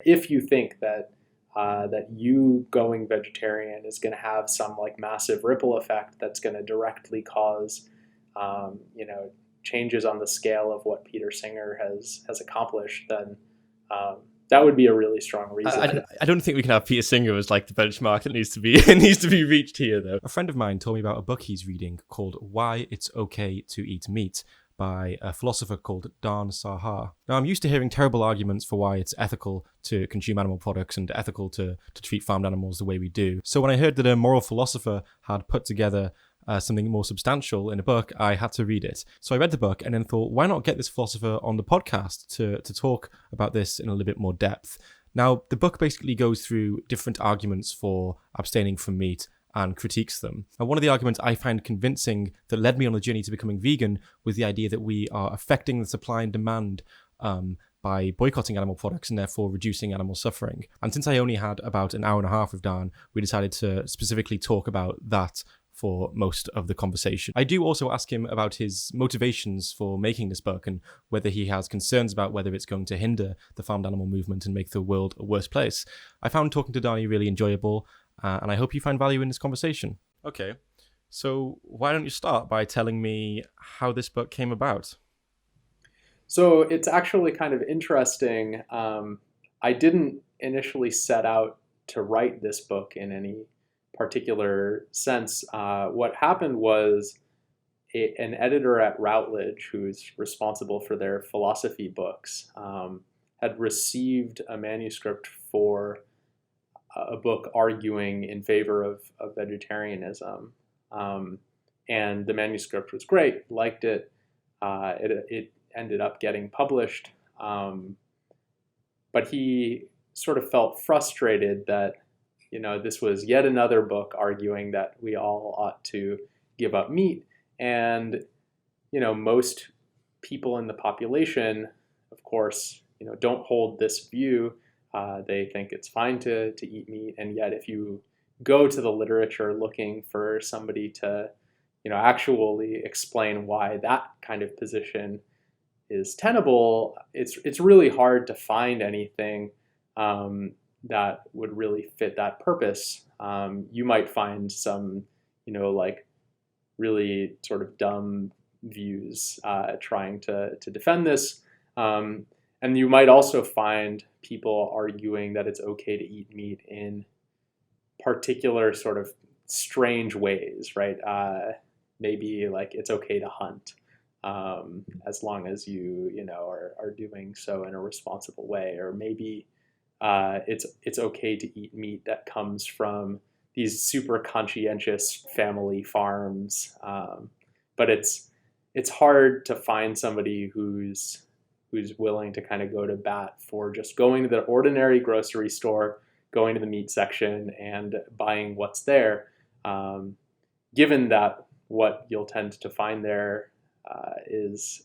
If you think that that you going vegetarian is going to have some like massive ripple effect that's going to directly cause, you know, changes on the scale of what Peter Singer has accomplished, then that would be a really strong reason. I don't think we can have Peter Singer as like the benchmark that needs to be it needs to be reached here, though. A friend of mine told me about a book he's reading called Why It's Okay to Eat Meat by a philosopher called Shahar. Now, I'm used to hearing terrible arguments for why it's ethical to consume animal products and ethical to treat farmed animals the way we do. So when I heard that a moral philosopher had put together something more substantial in a book, I had to read it. So I read the book and then thought, why not get this philosopher on the podcast to talk about this in a little bit more depth? Now, the book basically goes through different arguments for abstaining from meat and critiques them. And one of the arguments I find convincing that led me on the journey to becoming vegan was the idea that we are affecting the supply and demand by boycotting animal products and therefore reducing animal suffering. And since I only had about an hour and a half with Dan, we decided to specifically talk about that for most of the conversation. I do also ask him about his motivations for making this book and whether he has concerns about whether it's going to hinder the farmed animal movement and make the world a worse place. I found talking to Danny really enjoyable, and I hope you find value in this conversation. Okay, so why don't you start by telling me how this book came about? So it's actually kind of interesting. I didn't initially set out to write this book in any particular sense. What happened was an editor at Routledge, who's responsible for their philosophy books, had received a manuscript for a book arguing in favor of vegetarianism. And the manuscript was great, liked it. It ended up getting published. But he sort of felt frustrated that, you know, this was yet another book arguing that we all ought to give up meat. And, you know, most people in the population, of course, you know, don't hold this view. They think it's fine to eat meat. And yet if you go to the literature looking for somebody to, you know, actually explain why that kind of position is tenable, it's really hard to find anything that would really fit that purpose. You might find some, you know, like really sort of dumb views trying to defend this. And you might also find people arguing that it's okay to eat meat in particular sort of strange ways, right? Maybe like it's okay to hunt as long as you know, are doing so in a responsible way, or maybe it's okay to eat meat that comes from these super conscientious family farms, but it's hard to find somebody who's willing to kind of go to bat for just going to the ordinary grocery store, going to the meat section and buying what's there, given that what you'll tend to find there is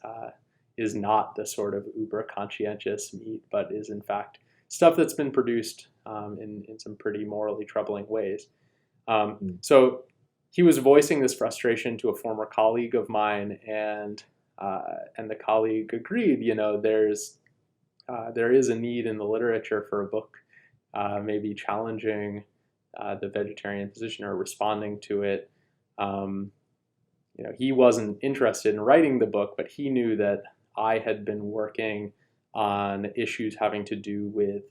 not the sort of uber conscientious meat, but is in fact stuff that's been produced in some pretty morally troubling ways. So he was voicing this frustration to a former colleague of mine, and the colleague agreed. You know, there is a need in the literature for a book maybe challenging the vegetarian position or responding to it. You know, he wasn't interested in writing the book, but he knew that I had been working on issues having to do with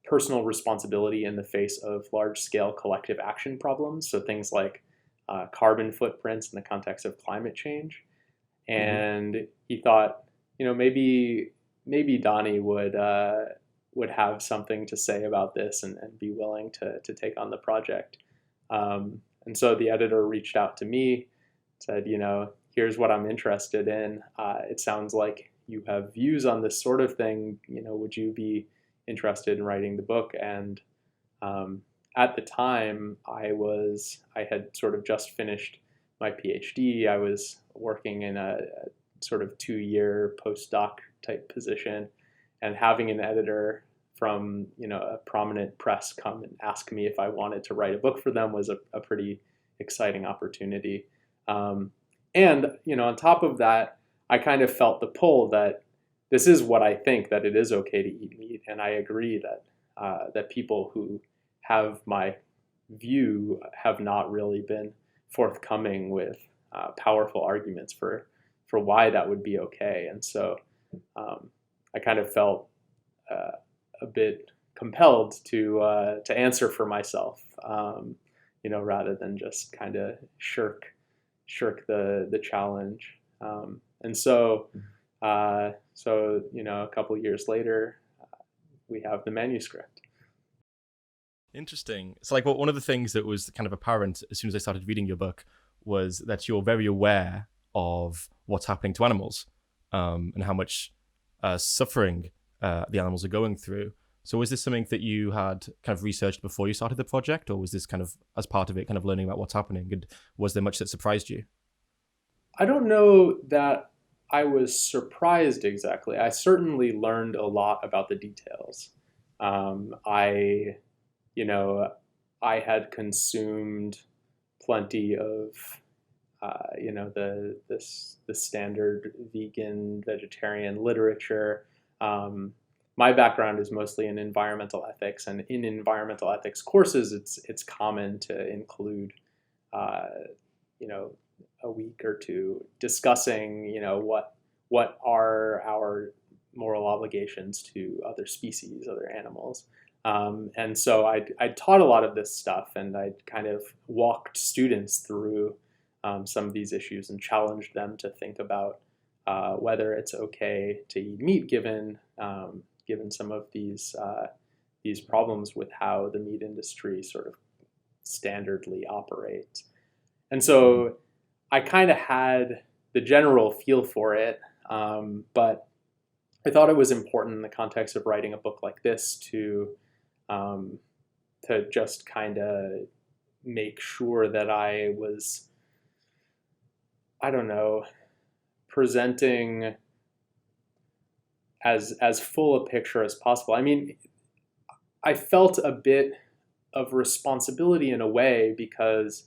personal responsibility in the face of large-scale collective action problems. So things like carbon footprints in the context of climate change. And he thought, you know, maybe Donnie would have something to say about this and be willing to take on the project. And so the editor reached out to me, said, you know, here's what I'm interested in. It sounds like you have views on this sort of thing. You know, would you be interested in writing the book? And at the time, I had sort of just finished my PhD. I was working in a sort of 2-year postdoc type position, and having an editor from, you know, a prominent press come and ask me if I wanted to write a book for them was a pretty exciting opportunity. And, you know, on top of that, I kind of felt the pull that this is what I think, that it is okay to eat meat. And I agree that that people who have my view have not really been forthcoming with powerful arguments for why that would be okay. And so I kind of felt a bit compelled to answer for myself, rather than just kind of shirk the challenge. And so a couple of years later, we have the manuscript. Interesting. So, like, one of the things that was kind of apparent as soon as I started reading your book was that you're very aware of what's happening to animals, and how much suffering the animals are going through. So was this something that you had kind of researched before you started the project, or was this kind of as part of it, kind of learning about what's happening? And was there much that surprised you? I don't know that I was surprised exactly. I certainly learned a lot about the details. I had consumed plenty of the standard vegan vegetarian literature. My background is mostly in environmental ethics, and in environmental ethics courses, it's common to include a week or two discussing what are our moral obligations to other species, other animals. And so I taught a lot of this stuff, and I kind of walked students through some of these issues and challenged them to think about whether it's okay to eat meat given some of these problems with how the meat industry sort of standardly operates. And so I kind of had the general feel for it, but I thought it was important in the context of writing a book like this to just kind of make sure that I was, presenting as full a picture as possible. I mean, I felt a bit of responsibility in a way, because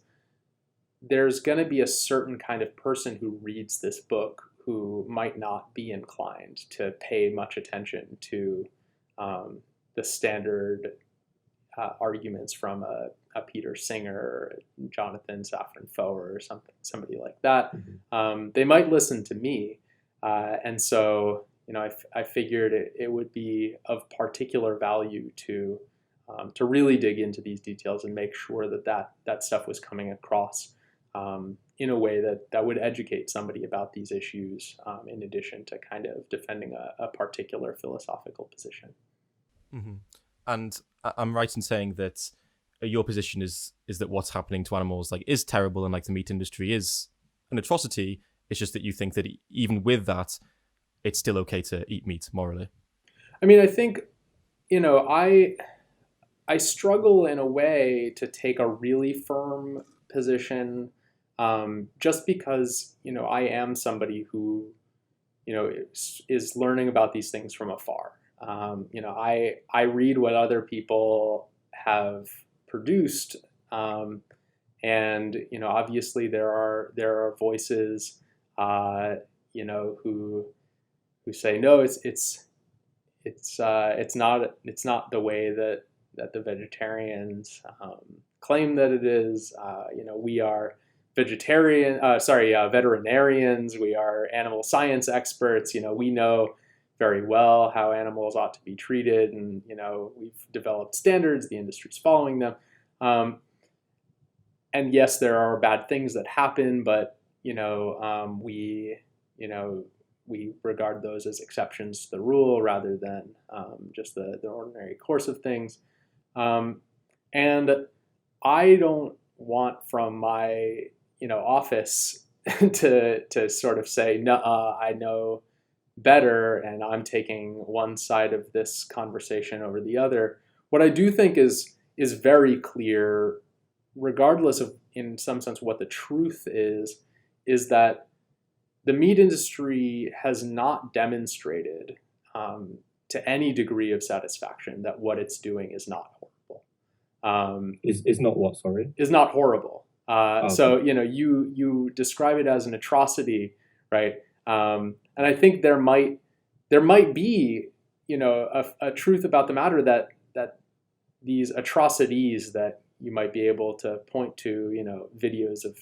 there's going to be a certain kind of person who reads this book who might not be inclined to pay much attention to the standard arguments from a Peter Singer or Jonathan Safran Foer or somebody like that. Mm-hmm. They might listen to me, and so I figured it would be of particular value to really dig into these details and make sure that stuff was coming across in a way that would educate somebody about these issues, in addition to kind of defending a particular philosophical position. Mm-hmm. And I'm right in saying that your position is that what's happening to animals is terrible, and the meat industry is an atrocity. It's just that you think that even with that, it's still okay to eat meat morally. I mean, I think, I struggle in a way to take a really firm position, just because, I am somebody who, is learning about these things from afar. I read what other people have produced, and obviously there are voices, who say no, it's not the way that the vegetarians claim that it is. We are veterinarians. We are animal science experts. We know very well how animals ought to be treated, and we've developed standards. The industry's following them, and yes, there are bad things that happen, but we regard those as exceptions to the rule rather than just the ordinary course of things. And I don't want from my office to sort of say, no, I know better and I'm taking one side of this conversation over the other. What I do think is very clear, regardless of in some sense what the truth is that the meat industry has not demonstrated to any degree of satisfaction that what it's doing is not horrible. Is not what? Sorry. Is not horrible. Okay. So you describe it as an atrocity, right? And I think there might be a truth about the matter that these atrocities that you might be able to point to, videos of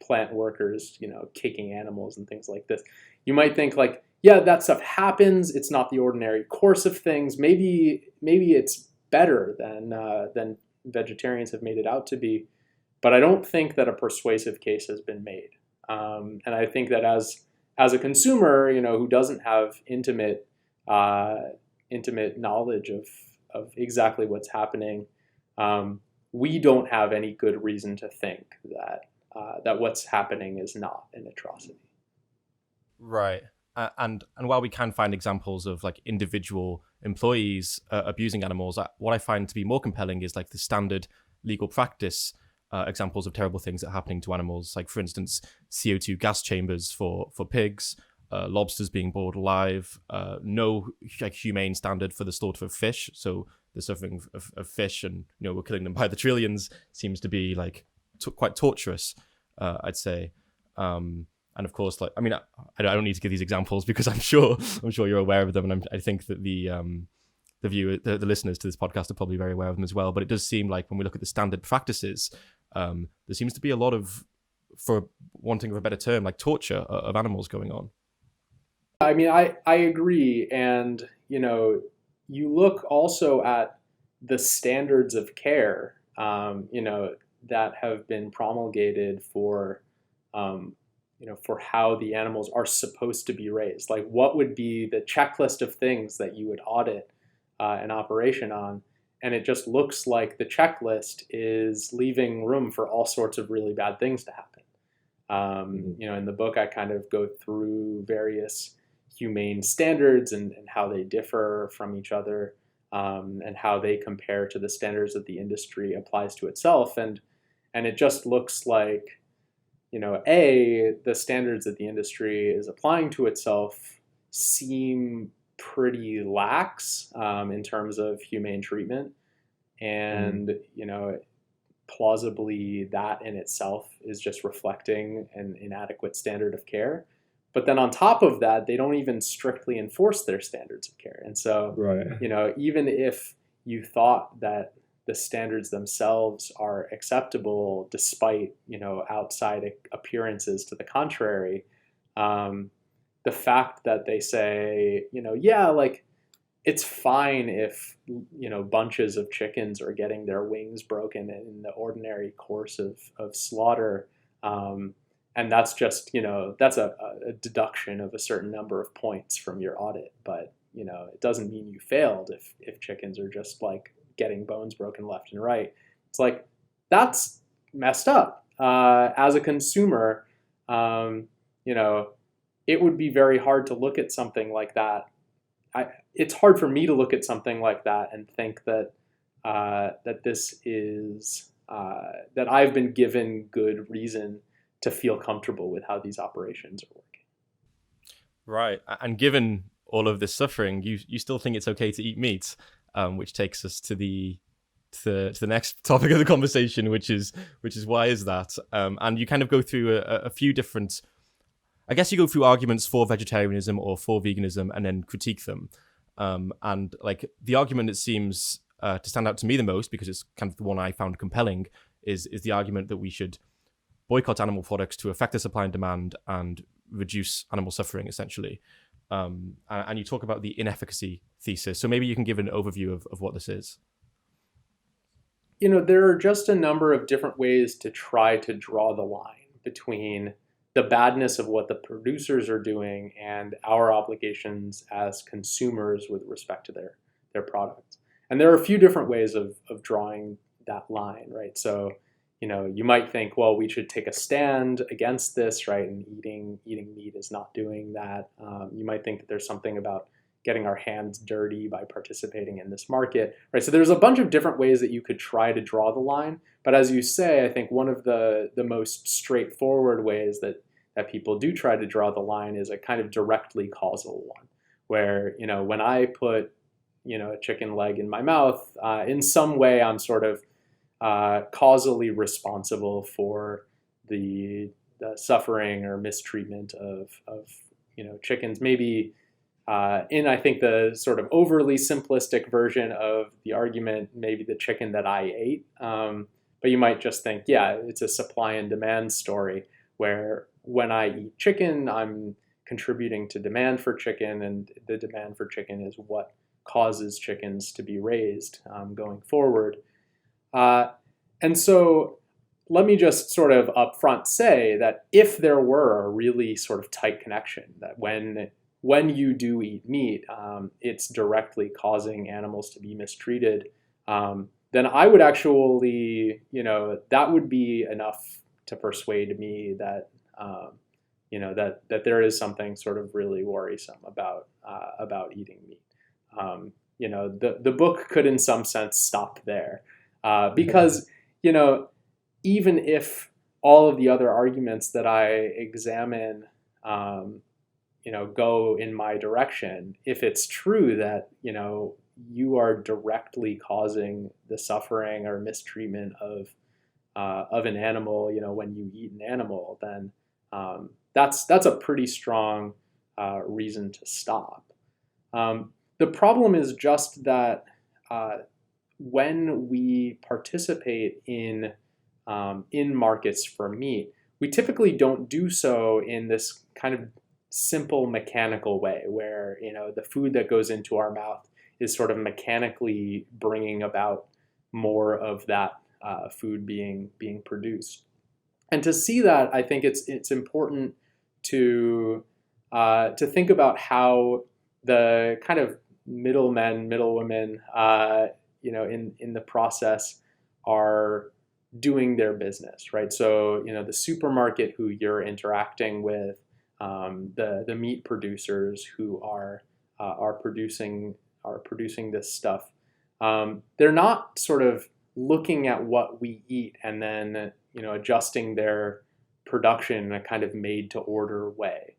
plant workers, kicking animals and things like this. You might think like, yeah, that stuff happens. It's not the ordinary course of things. Maybe it's better than vegetarians have made it out to be, but I don't think that a persuasive case has been made. And I think that as a consumer, who doesn't have intimate knowledge of exactly what's happening, we don't have any good reason to think that what's happening is not an atrocity. Right. And while we can find examples of like individual employees abusing animals, what I find to be more compelling is like the standard legal practice examples of terrible things that are happening to animals. Like, for instance, CO2 gas chambers for pigs, lobsters being boiled alive, no like humane standard for the slaughter of fish. So the suffering of fish, and we're killing them by the trillions, seems to be like quite torturous, I'd say. And of course, like, I mean, I don't need to give these examples because I'm sure you're aware of them, and I think that the listeners to this podcast are probably very aware of them as well. But it does seem like when we look at the standard practices, there seems to be a lot of, for wanting of a better term, like torture of animals going on. I mean, I agree, and you look also at the standards of care, that have been promulgated for for how the animals are supposed to be raised. Like, what would be the checklist of things that you would audit an operation on? And it just looks like the checklist is leaving room for all sorts of really bad things to happen. In the book, I kind of go through various humane standards and how they differ from each other, and how they compare to the standards that the industry applies to itself. And it just looks like, the standards that the industry is applying to itself seem pretty lax in terms of humane treatment. And, plausibly that in itself is just reflecting an inadequate standard of care. But then on top of that, they don't even strictly enforce their standards of care. And so, Right. Even if you thought that the standards themselves are acceptable despite, outside appearances to the contrary, the fact that they say, like, it's fine if, bunches of chickens are getting their wings broken in the ordinary course of slaughter. And that's just, that's a deduction of a certain number of points from your audit. But, it doesn't mean you failed if chickens are just like getting bones broken left and right. It's like, that's messed up. As a consumer, it would be very hard to look at something like that. It's hard for me to look at something like that and think that this is that I've been given good reason to feel comfortable with how these operations are working. Right, and given all of this suffering, you still think it's okay to eat meat, which takes us to the next topic of the conversation, which is why is that? And you kind of go through a few different. I guess you go through arguments for vegetarianism or for veganism and then critique them. And like the argument that seems to stand out to me the most, because it's kind of the one I found compelling, is the argument that we should boycott animal products to affect the supply and demand and reduce animal suffering, essentially. And you talk about the inefficacy thesis. So maybe you can give an overview of what this is. There are just a number of different ways to try to draw the line between the badness of what the producers are doing and our obligations as consumers with respect to their products. And there are a few different ways of drawing that line, right? So, you might think, well, we should take a stand against this, right? And eating meat is not doing that. You might think that there's something about getting our hands dirty by participating in this market, right? So there's a bunch of different ways that you could try to draw the line. But as you say, I think one of the most straightforward ways that people do try to draw the line is a kind of directly causal one, where, when I put, a chicken leg in my mouth, in some way I'm sort of causally responsible for the suffering or mistreatment of chickens. Maybe in, I think, the sort of overly simplistic version of the argument, maybe the chicken that I ate. But you might just think, yeah, it's a supply and demand story where when I eat chicken, I'm contributing to demand for chicken, and the demand for chicken is what causes chickens to be raised going forward. And so let me just sort of upfront say that if there were a really sort of tight connection, that when you do eat meat, it's directly causing animals to be mistreated, then I would actually, that would be enough to persuade me that, that there is something sort of really worrisome about eating meat. The book could, in some sense, stop there, because, even if all of the other arguments that I examine, go in my direction, if it's true that, you are directly causing the suffering or mistreatment of an animal, when you eat an animal, then that's a pretty strong reason to stop. The problem is just that when we participate in markets for meat, we typically don't do so in this kind of simple mechanical way where, the food that goes into our mouth is sort of mechanically bringing about more of that food being produced. And to see that, I think it's important to think about how the kind of middlemen, middlewomen, in the process are doing their business, right? So, the supermarket who you're interacting with, the meat producers who are producing this stuff, they're not sort of looking at what we eat and then adjusting their production in a kind of made to order way.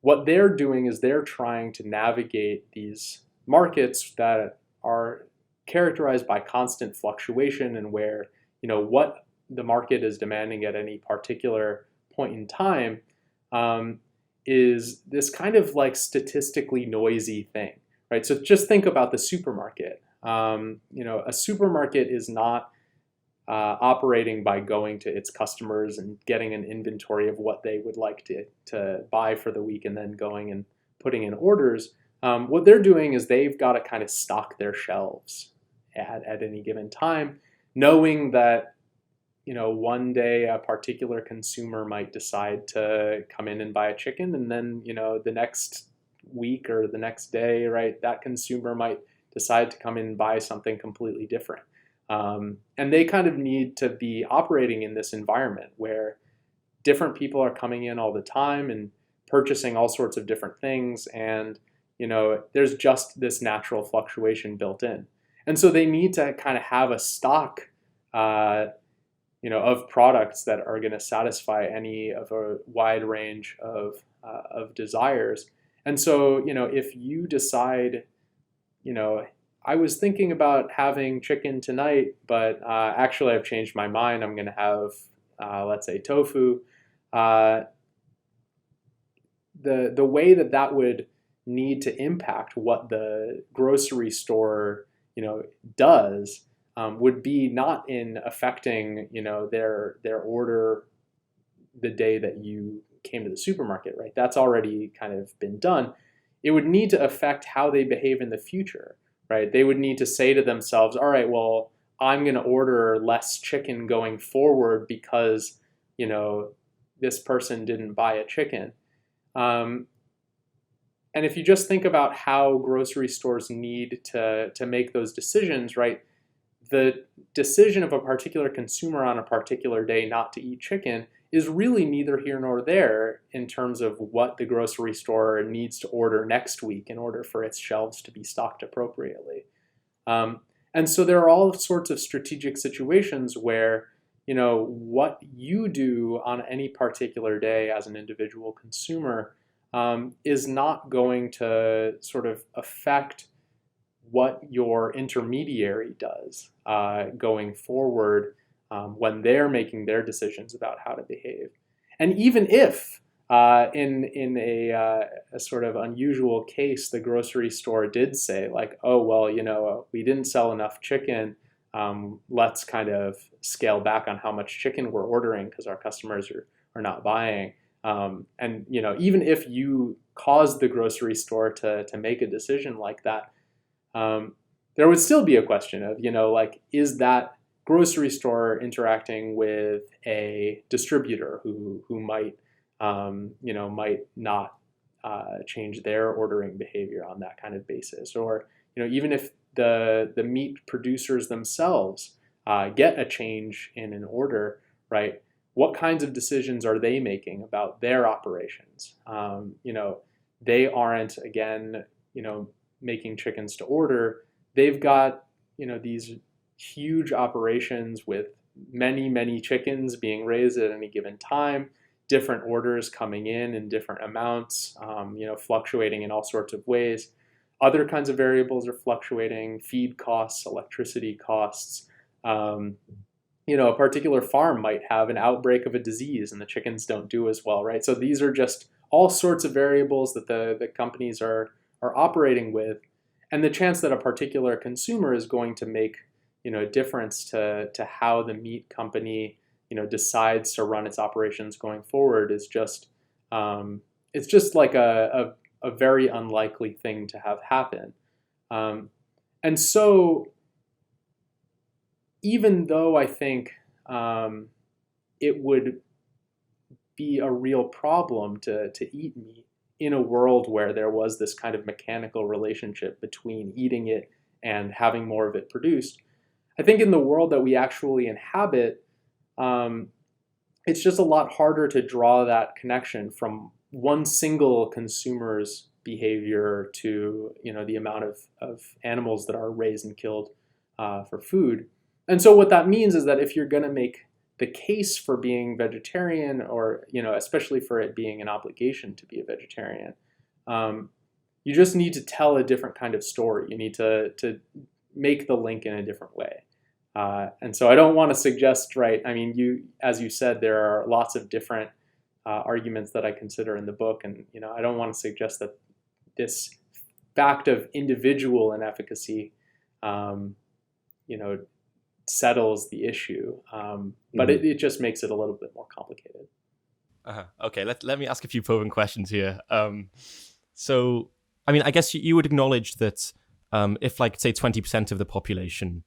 What they're doing is they're trying to navigate these markets that are characterized by constant fluctuation, and where what the market is demanding at any particular point in time is this kind of like statistically noisy thing, right? So just think about the supermarket. A supermarket is not operating by going to its customers and getting an inventory of what they would like to buy for the week and then going and putting in orders. What they're doing is they've got to kind of stock their shelves at any given time, knowing that one day a particular consumer might decide to come in and buy a chicken, and then the next week or the next day, right, that consumer might decide to come in and buy something completely different. And they kind of need to be operating in this environment where different people are coming in all the time and purchasing all sorts of different things, and there's just this natural fluctuation built in. And so they need to kind of have a stock of products that are going to satisfy any of a wide range of desires. And so, if you decide, I was thinking about having chicken tonight, but actually I've changed my mind. I'm going to have, let's say, tofu. The way that would need to impact what the grocery store, does would be not in affecting, their order the day that you came to the supermarket, right? That's already kind of been done. It would need to affect how they behave in the future, right? They would need to say to themselves, all right, well, I'm going to order less chicken going forward because, this person didn't buy a chicken. And if you just think about how grocery stores need to make those decisions, right? The decision of a particular consumer on a particular day not to eat chicken is really neither here nor there in terms of what the grocery store needs to order next week in order for its shelves to be stocked appropriately. And so there are all sorts of strategic situations where, what you do on any particular day as an individual consumer is not going to sort of affect what your intermediary does going forward when they're making their decisions about how to behave. And even if In a sort of unusual case, the grocery store did say like, oh well, we didn't sell enough chicken. Let's kind of scale back on how much chicken we're ordering because our customers are not buying. And even if you caused the grocery store to make a decision like that, there would still be a question of, like, is that grocery store interacting with a distributor who might might not change their ordering behavior on that kind of basis, or even if the meat producers themselves get a change in an order, right? What kinds of decisions are they making about their operations? They aren't, again, making chickens to order. They've got these huge operations with many, many chickens being raised at any given time, different orders coming in different amounts, fluctuating in all sorts of ways. Other kinds of variables are fluctuating: feed costs, electricity costs. A particular farm might have an outbreak of a disease and the chickens don't do as well, right? So these are just all sorts of variables that the companies are operating with. And the chance that a particular consumer is going to make a difference to how the meat company decides to run its operations going forward is just it's just like a very unlikely thing to have happen. And so even though I think it would be a real problem to eat meat in a world where there was this kind of mechanical relationship between eating it and having more of it produced, I think in the world that we actually inhabit, it's just a lot harder to draw that connection from one single consumer's behavior to the amount of animals that are raised and killed for food. And so what that means is that if you're going to make the case for being vegetarian, or especially for it being an obligation to be a vegetarian, you just need to tell a different kind of story. You need to make the link in a different way. And so I don't want to suggest, right? I mean, as you said, there are lots of different arguments that I consider in the book, and I don't want to suggest that this fact of individual inefficacy, settles the issue, but it just makes it a little bit more complicated. Okay, let me ask a few probing questions here. So, I mean, I guess you would acknowledge that if, like, say, 20% of the population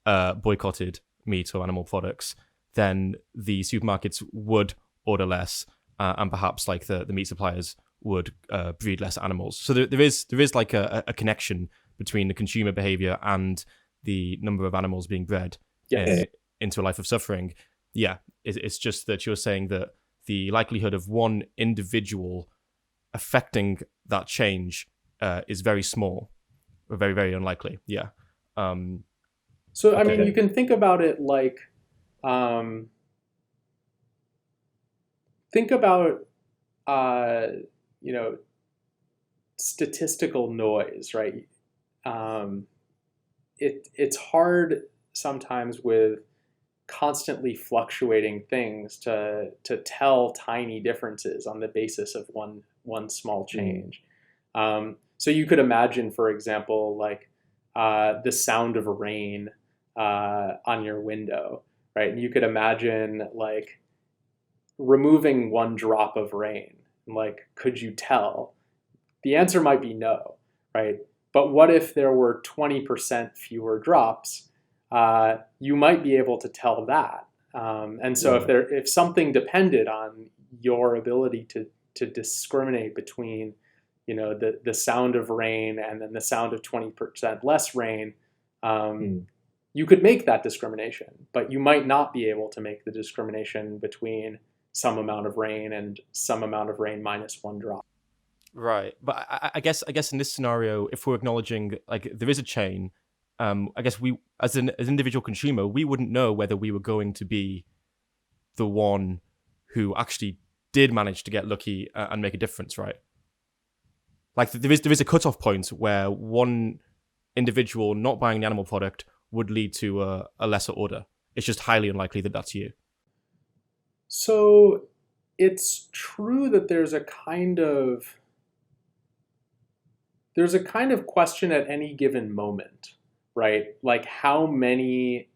boycotted meat or animal products, then the supermarkets would order less, and perhaps like the meat suppliers would breed less animals. So there is like a connection between the consumer behavior and the number of animals being bred into a life of suffering. Yeah, it's just that you're saying that the likelihood of one individual affecting that change is very small, or very, very unlikely. Yeah. So, I mean, you can think about it like, think about, statistical noise, right? It's hard sometimes with constantly fluctuating things to tell tiny differences on the basis of one small change. So you could imagine, for example, like the sound of rain on your window, right? And you could imagine like removing one drop of rain. Like, could you tell? The answer might be no, right? But what if there were 20% fewer drops? You might be able to tell that. And so if something depended on your ability to discriminate between, the sound of rain and then the sound of 20% less rain, you could make that discrimination, but you might not be able to make the discrimination between some amount of rain and some amount of rain minus one drop. Right, but I guess in this scenario, if we're acknowledging like there is a chain, I guess we as an individual consumer, we wouldn't know whether we were going to be the one who actually did manage to get lucky and make a difference, right? Like there is a cutoff point where one individual not buying the animal product would lead to a lesser order. It's just highly unlikely that that's you. So it's true that there's a kind of question at any given moment, right? Like how many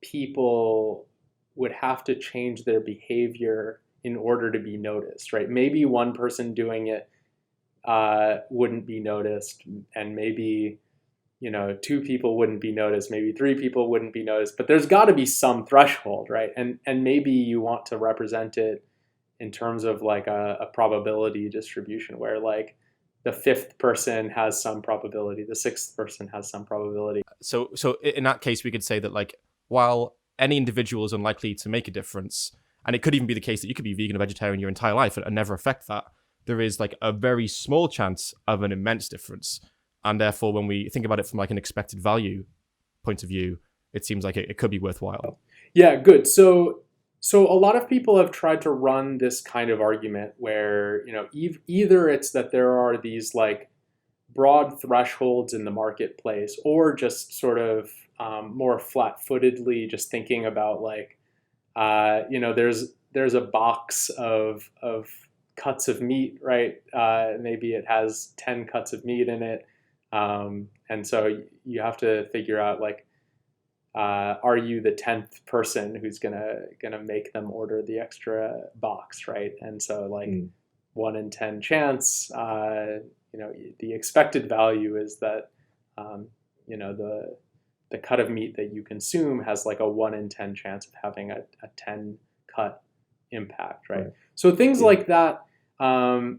people would have to change their behavior in order to be noticed, right? Maybe one person doing it wouldn't be noticed, and maybe two people wouldn't be noticed, maybe three people wouldn't be noticed, but there's got to be some threshold, right? And maybe you want to represent it in terms of like a probability distribution where like the fifth person has some probability, the sixth person has some probability. So in that case, we could say that like while any individual is unlikely to make a difference, and it could even be the case that you could be vegan or vegetarian your entire life and never affect that, there is like a very small chance of an immense difference. And therefore, when we think about it from like an expected value point of view, it seems like it could be worthwhile. Yeah, good. So a lot of people have tried to run this kind of argument where, either it's that there are these like broad thresholds in the marketplace, or just sort of more flat-footedly just thinking about like, there's a box of cuts of meat, right? Maybe it has 10 cuts of meat in it. And so you have to figure out like, are you the 10th person who's gonna make them order the extra box, right? And so like 1 in 10 chance, the expected value is that the cut of meat that you consume has like a 1 in 10 chance of having a 10 cut impact, right? So things like that, I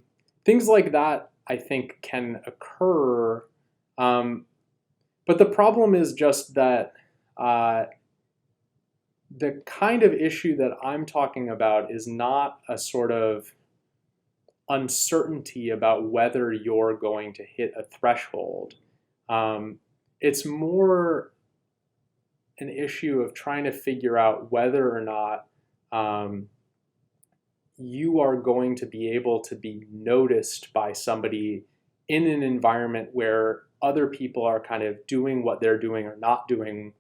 think can occur. But the problem is just that the kind of issue that I'm talking about is not a sort of uncertainty about whether you're going to hit a threshold. It's more an issue of trying to figure out whether or not you are going to be able to be noticed by somebody in an environment where other people are kind of doing what they're doing or not doing,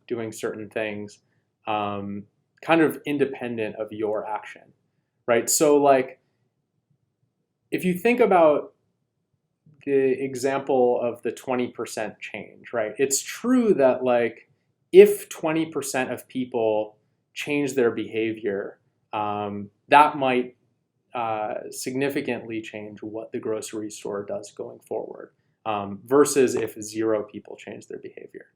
doing certain things, kind of independent of your action, right? So like, if you think about the example of the 20% change, right? It's true that like, if 20% of people change their behavior, that might significantly change what the grocery store does going forward, versus if 0 people change their behavior.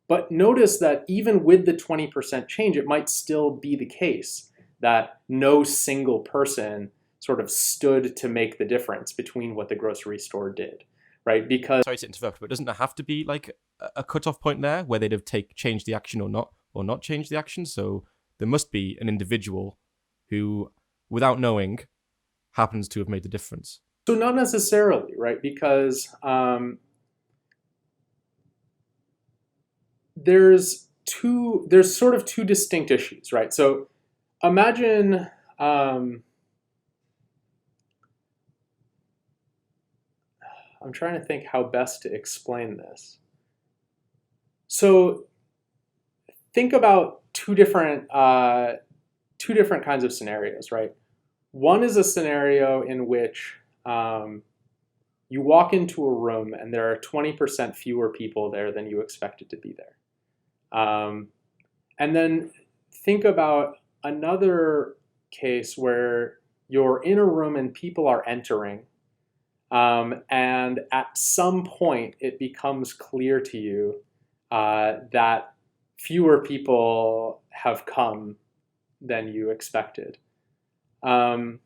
But notice that even with the 20% change, it might still be the case that no single person sort of stood to make the difference between what the grocery store did, right? Because sorry to interrupt, but doesn't there have to be like a cutoff point there where they'd have changed the action or not changed the action? So there must be an individual who, without knowing, happens to have made the difference. So not necessarily, right? Because there's sort of two distinct issues, right? So imagine I'm trying to think how best to explain this. So think about two different kinds of scenarios, right? One is a scenario in which you walk into a room and there are 20% fewer people there than you expected to be there. And then think about another case where you're in a room and people are entering, and at some point it becomes clear to you that fewer people have come than you expected. In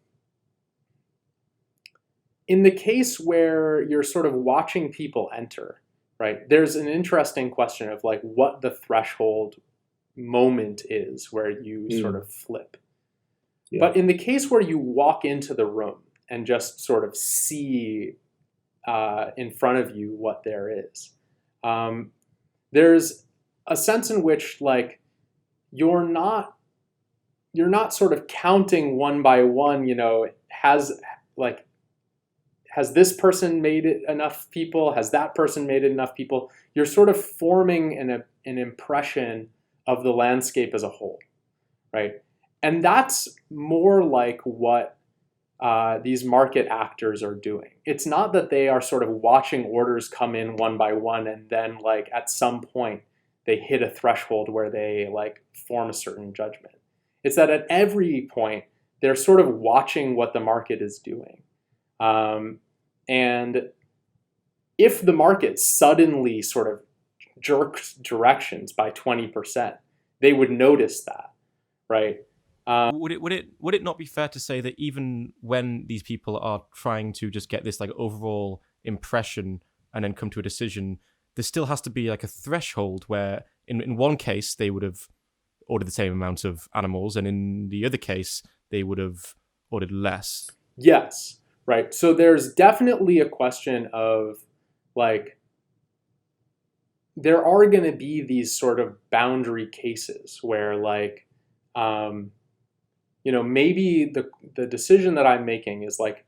the case where you're sort of watching people enter, right, there's an interesting question of like what the threshold moment is where you sort of flip. Yeah. But in the case where you walk into the room and just sort of see in front of you what there is, there's a sense in which like you're not sort of counting one by one, has this person made it enough people? Has that person made it enough people? You're sort of forming an impression of the landscape as a whole, right? And that's more like what these market actors are doing. It's not that they are sort of watching orders come in one by one and then like at some point they hit a threshold where they like form a certain judgment. It's that at every point they're sort of watching what the market is doing. And if the market suddenly sort of jerks directions by 20%, they would notice that, right? Would it not be fair to say that even when these people are trying to just get this like overall impression and then come to a decision, there still has to be like a threshold where in one case they would have ordered the same amount of animals, and in the other case they would have ordered less? Yes, right. So there's definitely a question of like, there are going to be these sort of boundary cases where like, maybe the decision that I'm making is like,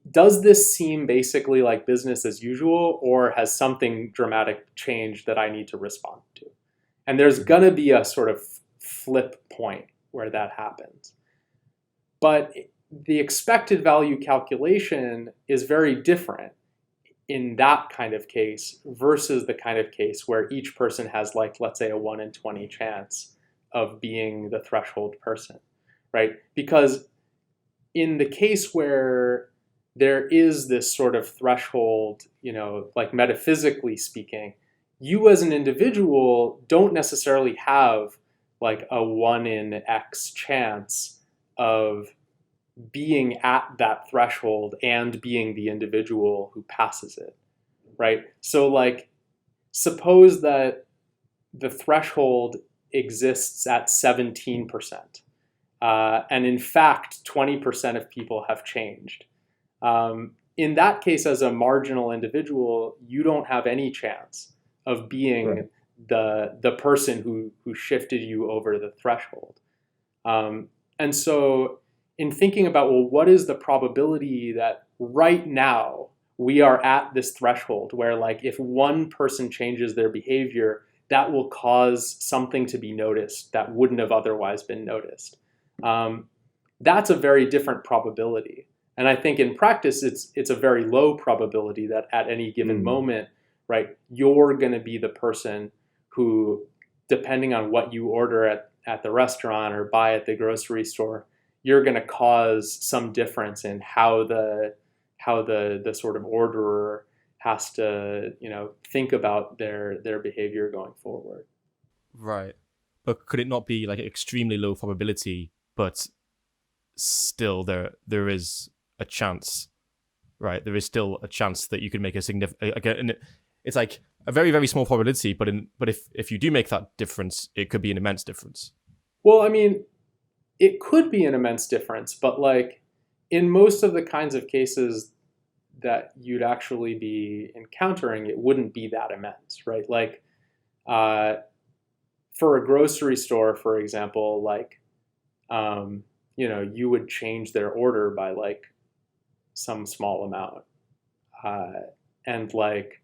does this seem basically like business as usual, or has something dramatic changed that I need to respond to? And there's going to be a sort of flip point where that happens. But the expected value calculation is very different in that kind of case versus the kind of case where each person has like, let's say, a 1 in 20 chance of being the threshold person, right? Because in the case where there is this sort of threshold, like metaphysically speaking, you as an individual don't necessarily have like a 1 in X chance of being at that threshold and being the individual who passes it, right? So like, suppose that the threshold exists at 17%, and in fact 20% of people have changed. In that case, as a marginal individual, you don't have any chance of being right. the person who shifted you over the threshold. And so in thinking about, well, what is the probability that right now we are at this threshold where like if one person changes their behavior, that will cause something to be noticed that wouldn't have otherwise been noticed. That's a very different probability. And I think in practice, it's a very low probability that at any given moment, right, you're going to be the person who, depending on what you order at the restaurant or buy at the grocery store, you're going to cause some difference in how the sort of orderer has to think about their behavior going forward. Right. But could it not be like extremely low probability, but still there is a chance, right? There is still a chance that you could make a significant, again, it's like a very, very small probability, but if you do make that difference, it could be an immense difference. Well, I mean, it could be an immense difference, but like in most of the kinds of cases that you'd actually be encountering, it wouldn't be that immense, right? Like for a grocery store, for example, like, you would change their order by like some small amount. And like,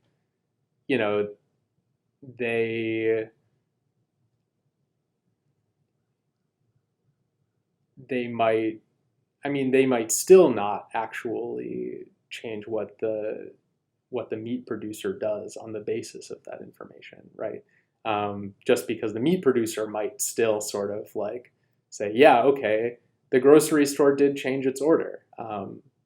they might still not actually change what the meat producer does on the basis of that information, right? Just because the meat producer might still sort of like say, yeah, okay, the grocery store did change its order,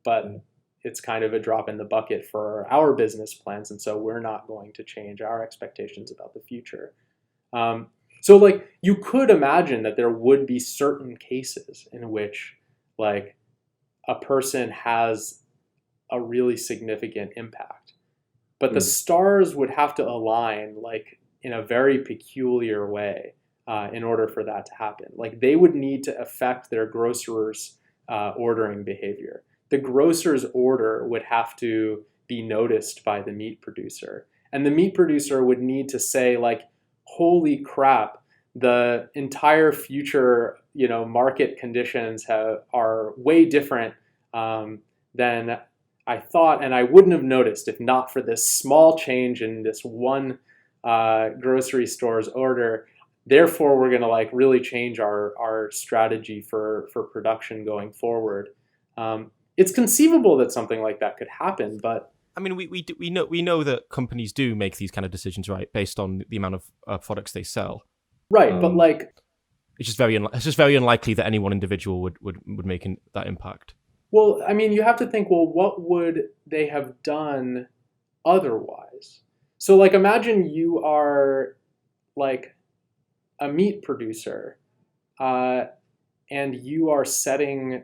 but it's kind of a drop in the bucket for our business plans, and so we're not going to change our expectations about the future. So like you could imagine that there would be certain cases in which like a person has a really significant impact, but the stars would have to align like in a very peculiar way in order for that to happen. Like they would need to affect their grocer's ordering behavior. The grocer's order would have to be noticed by the meat producer, and the meat producer would need to say like, holy crap, the entire future, market conditions are way different than I thought, and I wouldn't have noticed if not for this small change in this one grocery store's order. therefore we're going to like really change our strategy for production going forward. It's conceivable that something like that could happen, but I mean, we know that companies do make these kind of decisions, right, based on the amount of products they sell. right. But like, it's just very unlikely that any one individual would make that impact. well, I mean, you have to think, well, what would they have done otherwise? So like, imagine you are like a meat producer, and you are setting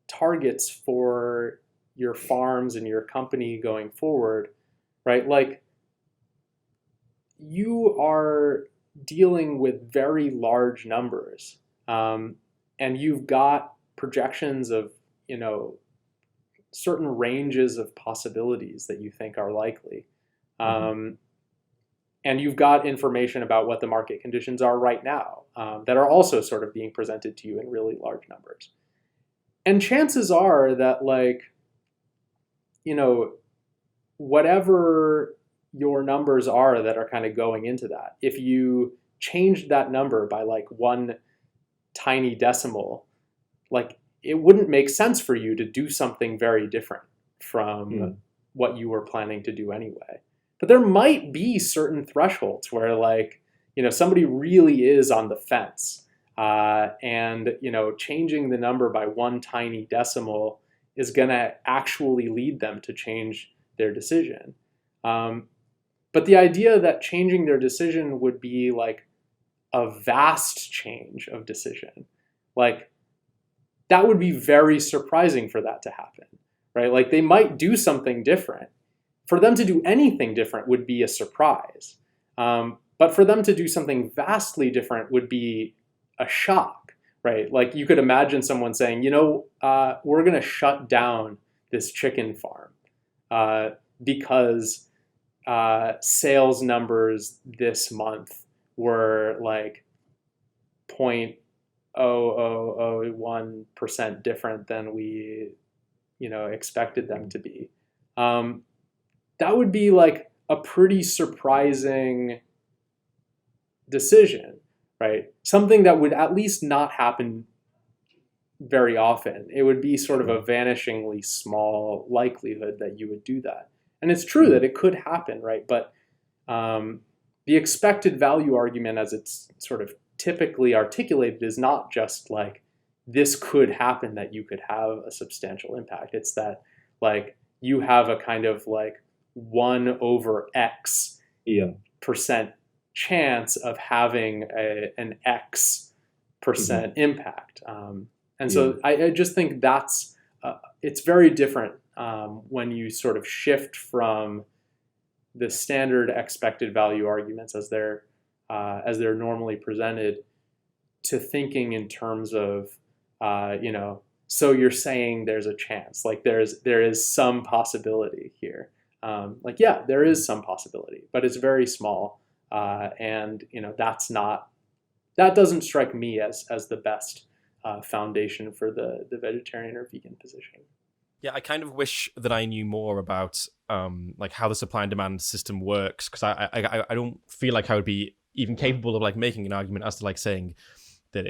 targets for your farms and your company going forward, right? Like, you are dealing with very large numbers, and you've got projections of, you know, certain ranges of possibilities that you think are likely. And you've got information about what the market conditions are right now, that are also sort of being presented to you in really large numbers. And chances are that, like, you know, whatever your numbers are that are kind of going into that, if you changed that number by like one tiny decimal, like, it wouldn't make sense for you to do something very different from what you were planning to do anyway. But there might be certain thresholds where, like, you know, somebody really is on the fence, and, you know, changing the number by one tiny decimal is going to actually lead them to change their decision. But the idea that changing their decision would be like a vast change of decision, like, that would be very surprising for that to happen, right? Like, they might do something different. For them to do anything different would be a surprise. But for them to do something vastly different would be a shock, right? Like, you could imagine someone saying, you know, we're going to shut down this chicken farm because sales numbers this month were like 0.0001% different than we, you know, expected them to be. That would be like a pretty surprising decision, right? Something that would at least not happen very often. It would be sort of a vanishingly small likelihood that you would do that. And it's true that it could happen, right? But the expected value argument, as it's sort of typically articulated, is not just like, this could happen, that you could have a substantial impact. It's that, like, you have a kind of like 1 over X percent chance of having an X percent impact. And so I just think that's, it's very different when you sort of shift from the standard expected value arguments as they're normally presented, to thinking in terms of, you know, so you're saying there's a chance, like there is some possibility here. Like, yeah, there is some possibility, but it's very small. And, you know, that doesn't strike me as the best foundation for the vegetarian or vegan position. Yeah, I kind of wish that I knew more about like how the supply and demand system works, because I don't feel like I would be even capable of like making an argument as to like saying that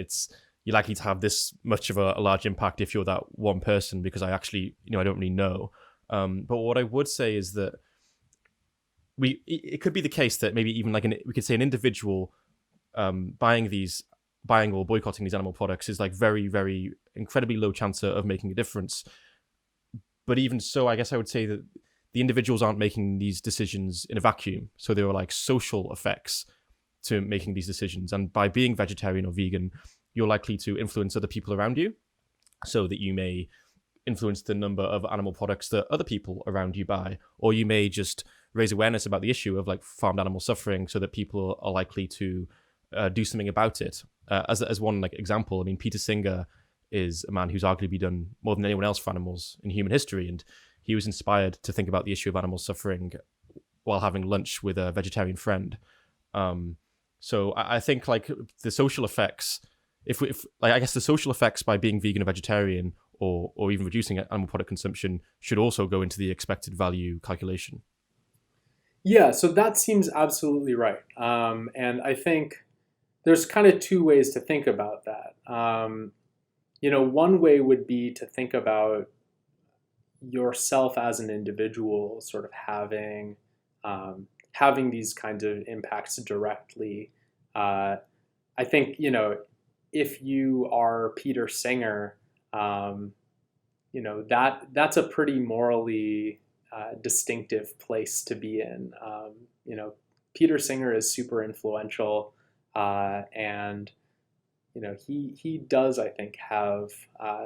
you're likely to have this much of a large impact if you're that one person, because I actually, you know, I don't really know. But what I would say is that it could be the case that maybe even like we could say an individual buying or boycotting these animal products is like very, very incredibly low chance of making a difference. But even so, I guess I would say that the individuals aren't making these decisions in a vacuum. So there are like social effects to making these decisions. And by being vegetarian or vegan, you're likely to influence other people around you, so that you may influence the number of animal products that other people around you buy, or you may just raise awareness about the issue of like farmed animal suffering, so that people are likely to do something about it. As one like example, I mean, Peter Singer is a man who's arguably done more than anyone else for animals in human history, and he was inspired to think about the issue of animal suffering while having lunch with a vegetarian friend. So I think like the social effects, if I guess the social effects by being vegan or vegetarian, or even reducing animal product consumption, should also go into the expected value calculation. Yeah, so that seems absolutely right. And I think, there's kind of two ways to think about that. One way would be to think about yourself as an individual sort of having these kinds of impacts directly. I think, if you are Peter Singer, that's a pretty morally distinctive place to be in. Peter Singer is super influential, and he does, I think, have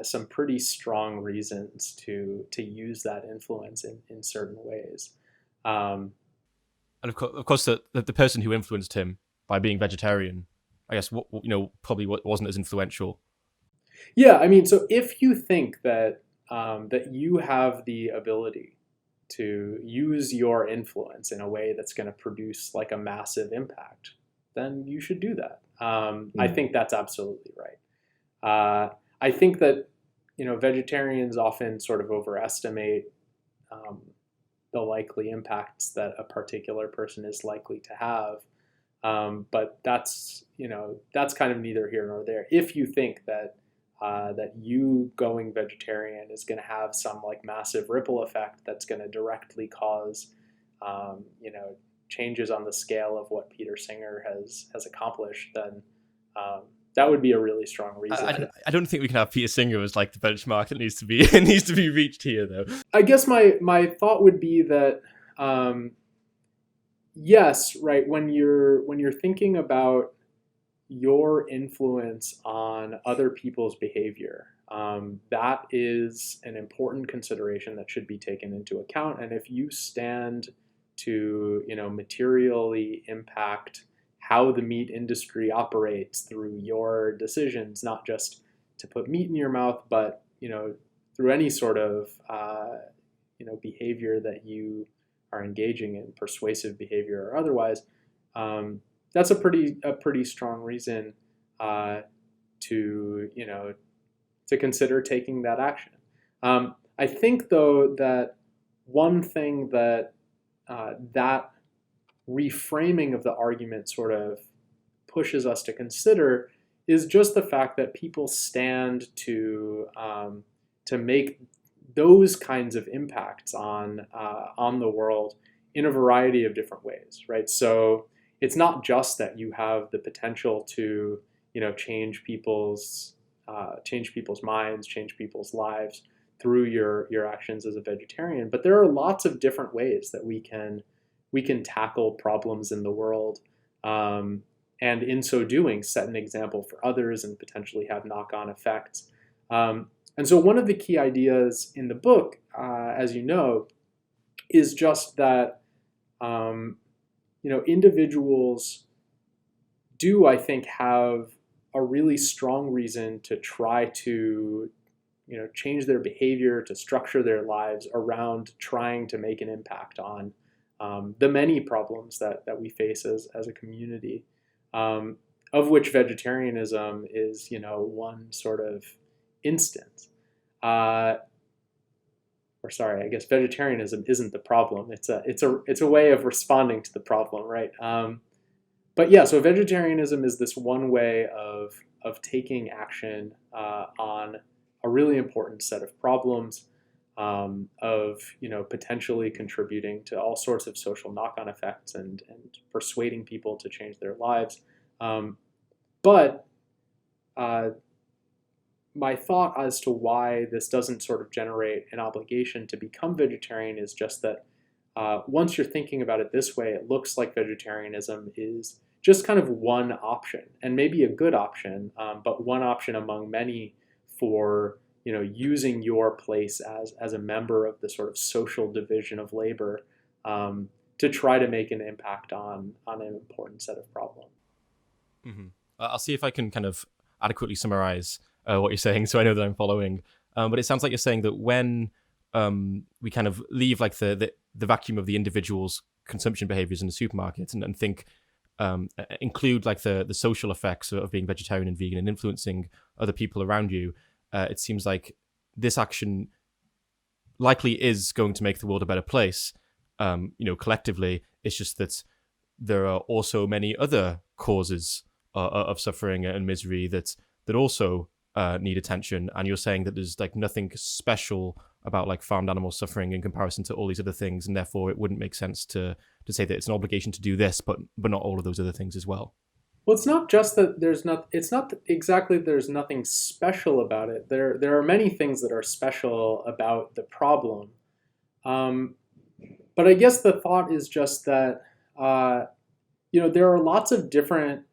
some pretty strong reasons to use that influence in certain ways. And of course, the person who influenced him by being vegetarian, I guess, probably wasn't as influential. Yeah, I mean, so if you think that that you have the ability to use your influence in a way that's going to produce like a massive impact, then you should do that. I think that's absolutely right. I think that vegetarians often sort of overestimate the likely impacts that a particular person is likely to have. But that's kind of neither here nor there. If you think that that you going vegetarian is going to have some like massive ripple effect that's going to directly cause changes on the scale of what Peter Singer has accomplished, then that would be a really strong reason. I don't think we can have Peter Singer as like the benchmark that needs to be reached here, though. I guess my thought would be that yes, right, when you're thinking about your influence on other people's behavior, that is an important consideration that should be taken into account. And if you stand to materially impact how the meat industry operates through your decisions, not just to put meat in your mouth, but through any sort of behavior that you are engaging in, persuasive behavior or otherwise, that's a pretty strong reason to consider taking that action. I think though that one thing that that reframing of the argument sort of pushes us to consider is just the fact that people stand to make those kinds of impacts on the world in a variety of different ways, right? So it's not just that you have the potential to change people's minds, change people's lives through your actions as a vegetarian, but there are lots of different ways that we can tackle problems in the world, and in so doing set an example for others and potentially have knock-on effects. And so one of the key ideas in the book, as you know, is just that individuals do, I think, have a really strong reason to try to change their behavior, to structure their lives around trying to make an impact on the many problems that we face as a community, of which vegetarianism is one sort of instance. Or sorry, I guess vegetarianism isn't the problem. It's a way of responding to the problem, right? But yeah, so vegetarianism is this one way of taking action on a really important set of problems, of potentially contributing to all sorts of social knock-on effects and persuading people to change their lives. But my thought as to why this doesn't sort of generate an obligation to become vegetarian is just that once you're thinking about it this way, it looks like vegetarianism is just kind of one option, and maybe a good option, but one option among many for using your place as a member of the sort of social division of labor to try to make an impact on an important set of problems. Mm-hmm. I'll see if I can kind of adequately summarize what you're saying, so I know that I'm following. But it sounds like you're saying that when we kind of leave like the vacuum of the individual's consumption behaviors in the supermarket and think include like the social effects of being vegetarian and vegan and influencing other people around you, it seems like this action likely is going to make the world a better place, collectively. It's just that there are also many other causes of suffering and misery that also need attention, and you're saying that there's like nothing special about like farmed animal suffering in comparison to all these other things, and therefore it wouldn't make sense to say that it's an obligation to do this, but not all of those other things as well. Well, it's not just that there's not. It's not exactly that there's nothing special about it. There are many things that are special about the problem, but I guess the thought is just that there are lots of different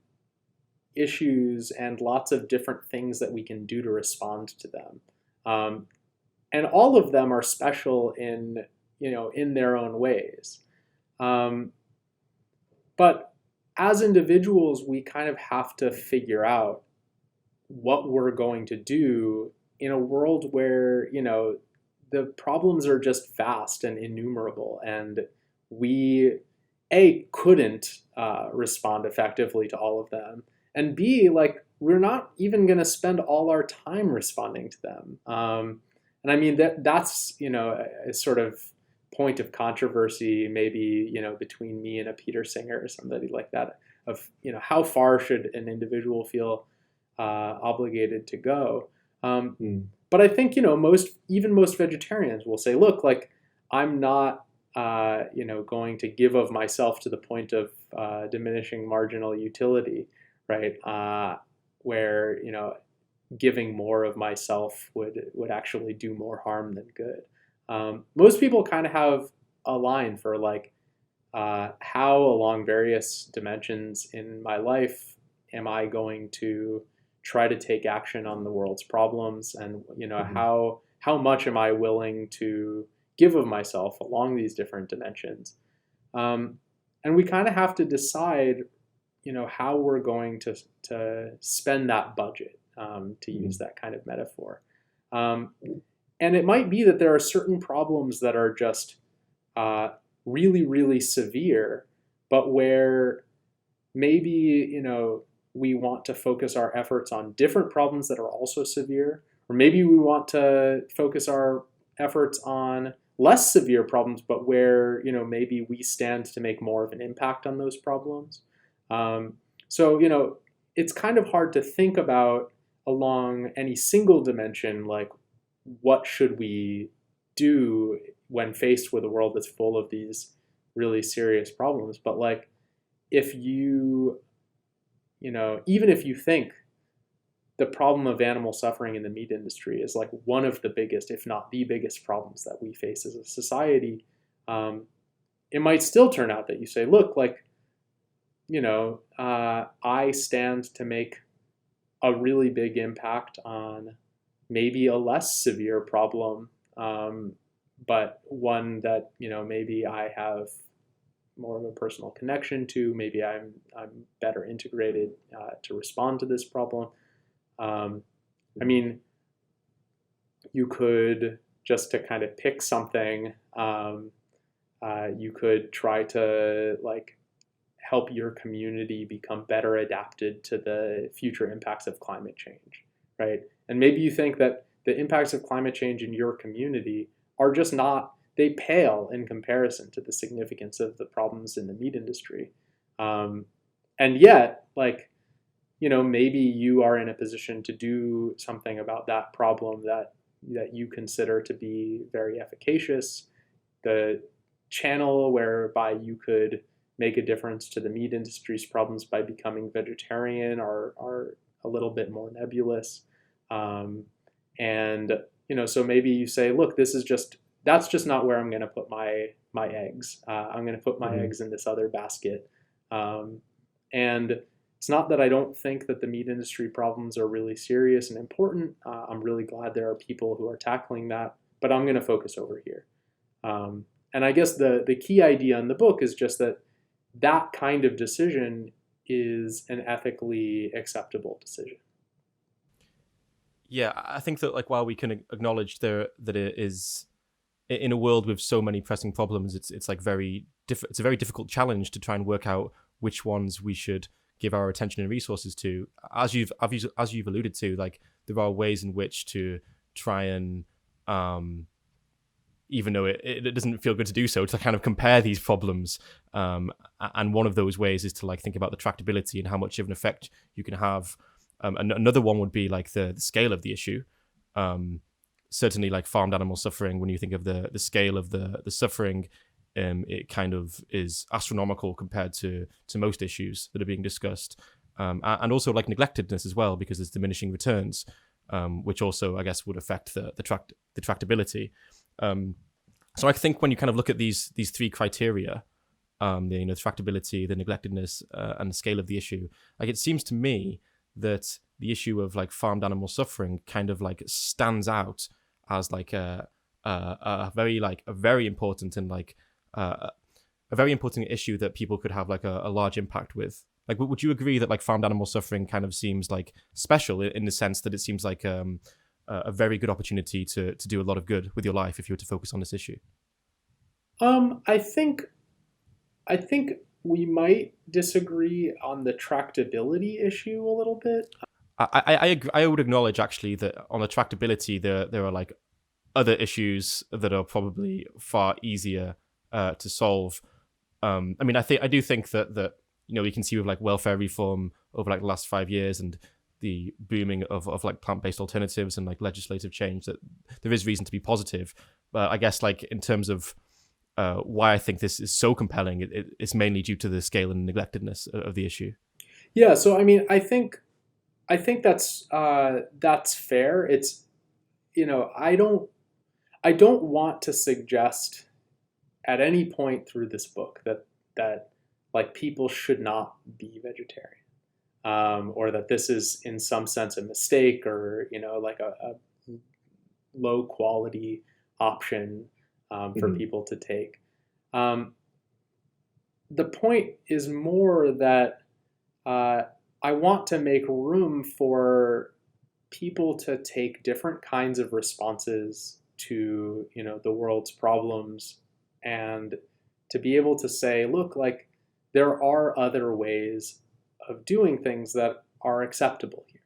issues and lots of different things that we can do to respond to them, and all of them are special in their own ways. But as individuals, we kind of have to figure out what we're going to do in a world where, the problems are just vast and innumerable, and we, A, couldn't respond effectively to all of them, and B, like, we're not even going to spend all our time responding to them. And I mean, that's, a sort of point of controversy, maybe, between me and a Peter Singer or somebody like that, of, how far should an individual feel obligated to go. But I think, most vegetarians will say, look, like, I'm not, going to give of myself to the point of diminishing marginal utility, right? Where, giving more of myself would actually do more harm than good. Most people kind of have a line for like how along various dimensions in my life am I going to try to take action on the world's problems, and how much am I willing to give of myself along these different dimensions, and we kind of have to decide how we're going to spend that budget, to use that kind of metaphor. And it might be that there are certain problems that are just really, really severe, but where maybe, we want to focus our efforts on different problems that are also severe, or maybe we want to focus our efforts on less severe problems, but where, maybe we stand to make more of an impact on those problems. So, it's kind of hard to think about along any single dimension, like, what should we do when faced with a world that's full of these really serious problems? But like, if even if you think the problem of animal suffering in the meat industry is like one of the biggest, if not the biggest problems that we face as a society, it might still turn out that you say, look, like, I stand to make a really big impact on maybe a less severe problem, but one that, maybe I have more of a personal connection to. Maybe I'm better integrated to respond to this problem. I mean, you could, just to kind of pick something, you could try to like help your community become better adapted to the future impacts of climate change, right? And maybe you think that the impacts of climate change in your community are just not, they pale in comparison to the significance of the problems in the meat industry. And yet, like, maybe you are in a position to do something about that problem that you consider to be very efficacious. The channel whereby you could make a difference to the meat industry's problems by becoming vegetarian are a little bit more nebulous. And, so maybe you say, look, that's just not where I'm going to put my eggs. I'm going to put my eggs in this other basket. And it's not that I don't think that the meat industry problems are really serious and important. I'm really glad there are people who are tackling that, but I'm going to focus over here. And I guess the key idea in the book is just that kind of decision is an ethically acceptable decision. Yeah, I think that like while we can acknowledge that it is in a world with so many pressing problems, it's like it's a very difficult challenge to try and work out which ones we should give our attention and resources to. As you've alluded to, like there are ways in which to try and even though it doesn't feel good to do so, to kind of compare these problems. And one of those ways is to like think about the tractability and how much of an effect you can have. And another one would be like the scale of the issue. Certainly like farmed animal suffering, when you think of the scale of the suffering, it kind of is astronomical compared to most issues that are being discussed. And also like neglectedness as well, because there's diminishing returns, which also I guess would affect the tractability. So I think when you kind of look at these three criteria, the tractability, the neglectedness, and the scale of the issue, like it seems to me that the issue of like farmed animal suffering kind of like stands out as like a very important and like a very important issue that people could have like a large impact with. Like, would you agree that like farmed animal suffering kind of seems like special in the sense that it seems like a very good opportunity to do a lot of good with your life if you were to focus on this issue? I think we might disagree on the tractability issue a little bit. I agree. I would acknowledge actually that on the tractability there are like other issues that are probably far easier to solve. I mean, I do think that we can see with like welfare reform over like the last 5 years and the booming of like plant-based alternatives and like legislative change, that there is reason to be positive. But I guess like in terms of why I think this is so compelling, it's mainly due to the scale and neglectedness of the issue. Yeah, so I mean, I think that's fair. It's I don't want to suggest at any point through this book that like people should not be vegetarian, or that this is in some sense a mistake, or like a low quality option for Mm-hmm. people to take. Um, the point is more that uh, I want to make room for people to take different kinds of responses to the world's problems, and to be able to say, look, like there are other ways of doing things that are acceptable here.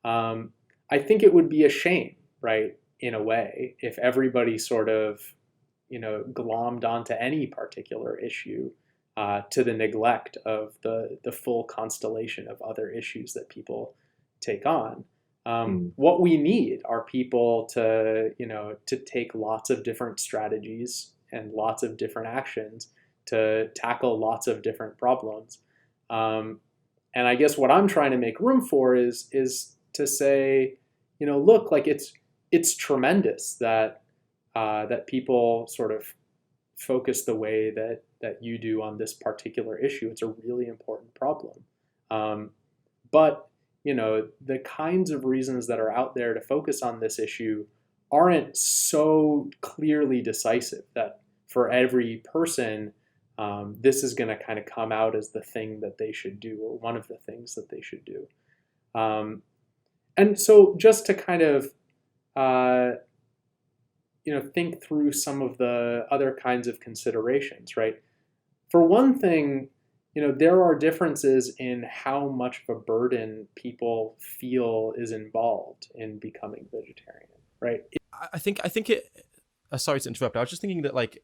I think it would be a shame, right, in a way, if everybody sort of glommed onto any particular issue, to the neglect of the full constellation of other issues that people take on. Mm. What we need are people to take lots of different strategies and lots of different actions to tackle lots of different problems. And I guess what I'm trying to make room for is to say, look, like it's tremendous that that people sort of focus the way that you do on this particular issue. It's a really important problem. But the kinds of reasons that are out there to focus on this issue aren't so clearly decisive that for every person, this is going to kind of come out as the thing that they should do, or one of the things that they should do. And so just to kind of think through some of the other kinds of considerations, right? For one thing, there are differences in how much of a burden people feel is involved in becoming vegetarian, right? I think it. Sorry to interrupt. I was just thinking that like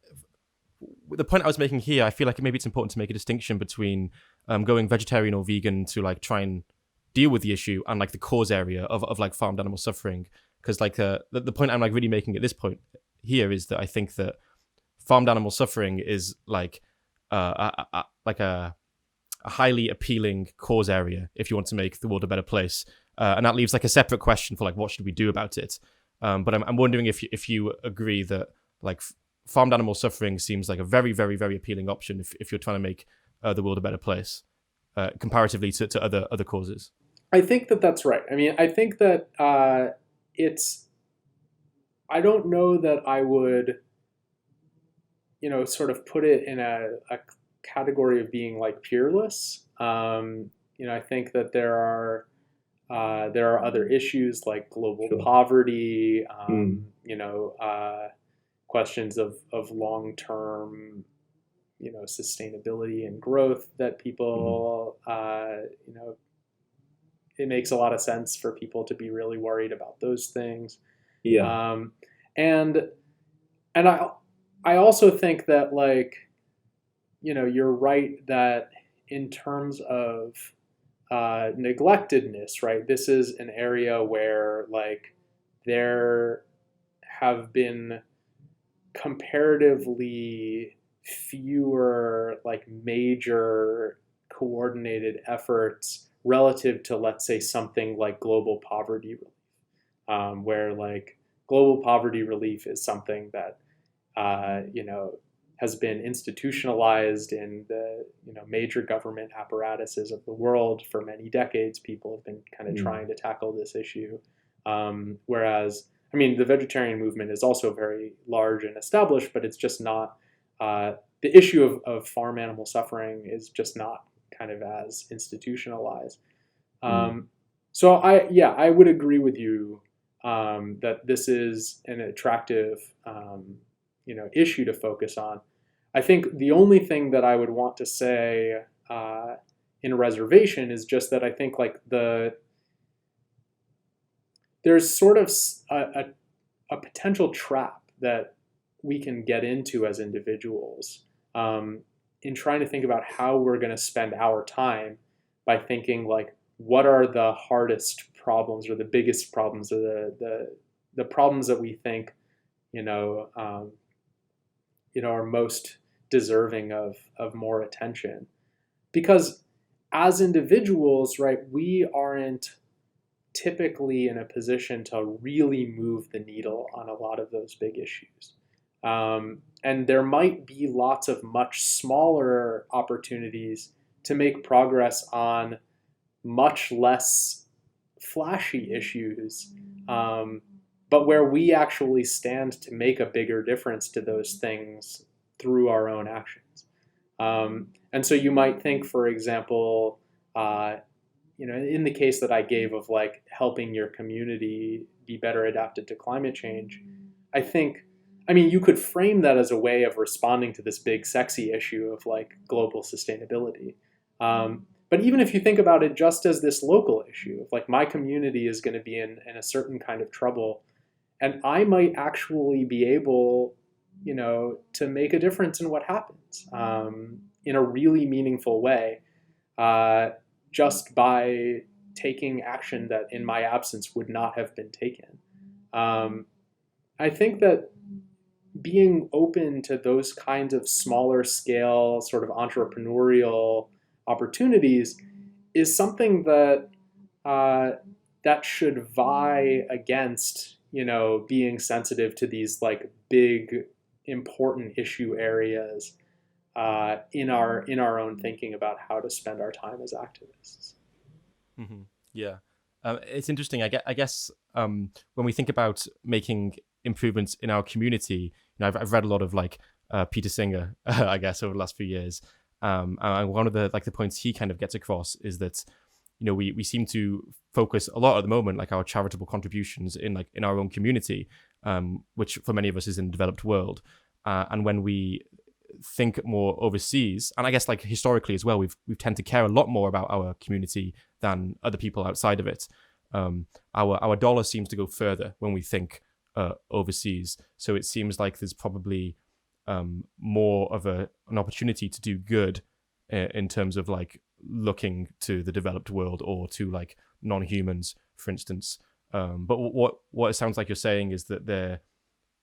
the point I was making here, I feel like maybe it's important to make a distinction between going vegetarian or vegan to like try and deal with the issue, and like the cause area of like farmed animal suffering. Because like the point I'm like really making at this point here is that I think that farmed animal suffering is like a highly appealing cause area if you want to make the world a better place, and that leaves like a separate question for like what should we do about it. But I'm wondering if you agree that like farmed animal suffering seems like a very very very appealing option if you're trying to make the world a better place, comparatively to other causes. I think that that's right. I mean, I think that it's. I don't know that I would, sort of put it in a category of being like peerless. I think that there are other issues like global Sure. poverty, Mm. questions of long term, sustainability and growth that Mm. people, it makes a lot of sense for people to be really worried about those things. Yeah. Um, and and I also think that, like, you're right that in terms of neglectedness, right? This is an area where, like, there have been comparatively fewer, like, major coordinated efforts relative to, let's say, something like global poverty relief, where, like, global poverty relief is something that has been institutionalized in the major government apparatuses of the world for many decades. People have been kind of trying to tackle this issue, whereas, I mean, the vegetarian movement is also very large and established, but it's just not. The issue of farm animal suffering is just not kind of as institutionalized. So I would agree with you that this is an attractive issue to focus on. I think the only thing that I would want to say in a reservation is just that I think, like, there's sort of a potential trap that we can get into as individuals in trying to think about how we're going to spend our time, by thinking, like, what are the hardest problems or the biggest problems, or the problems that we think are most deserving of more attention. Because as individuals, right, we aren't typically in a position to really move the needle on a lot of those big issues. And there might be lots of much smaller opportunities to make progress on much less flashy issues, but where we actually stand to make a bigger difference to those things through our own actions. And so you might think, for example, in the case that I gave of, like, helping your community be better adapted to climate change, I mean, you could frame that as a way of responding to this big, sexy issue of, like, global sustainability. But even if you think about it just as this local issue of, like, my community is going to be in a certain kind of trouble, and I might actually be able, to make a difference in what happens in a really meaningful way, just by taking action that in my absence would not have been taken. I think that being open to those kinds of smaller scale, sort of entrepreneurial opportunities is something that that should vie against, being sensitive to these, like, big, important issue areas in our own thinking about how to spend our time as activists. Mm-hmm. Yeah, it's interesting. I guess when we think about making improvements in our community, I've read a lot of, like, Peter Singer, I guess, over the last few years. And one of the points he kind of gets across is that we seem to focus a lot at the moment, like, our charitable contributions in our own community, which for many of us is in the developed world. And when we think more overseas, and I guess, like, historically as well, we've tend to care a lot more about our community than other people outside of it. Our dollar seems to go further when we think overseas. So it seems like there's probably more of an opportunity to do good in terms of, like, looking to the developed world or to, like, non-humans, for instance. But what it sounds like you're saying is that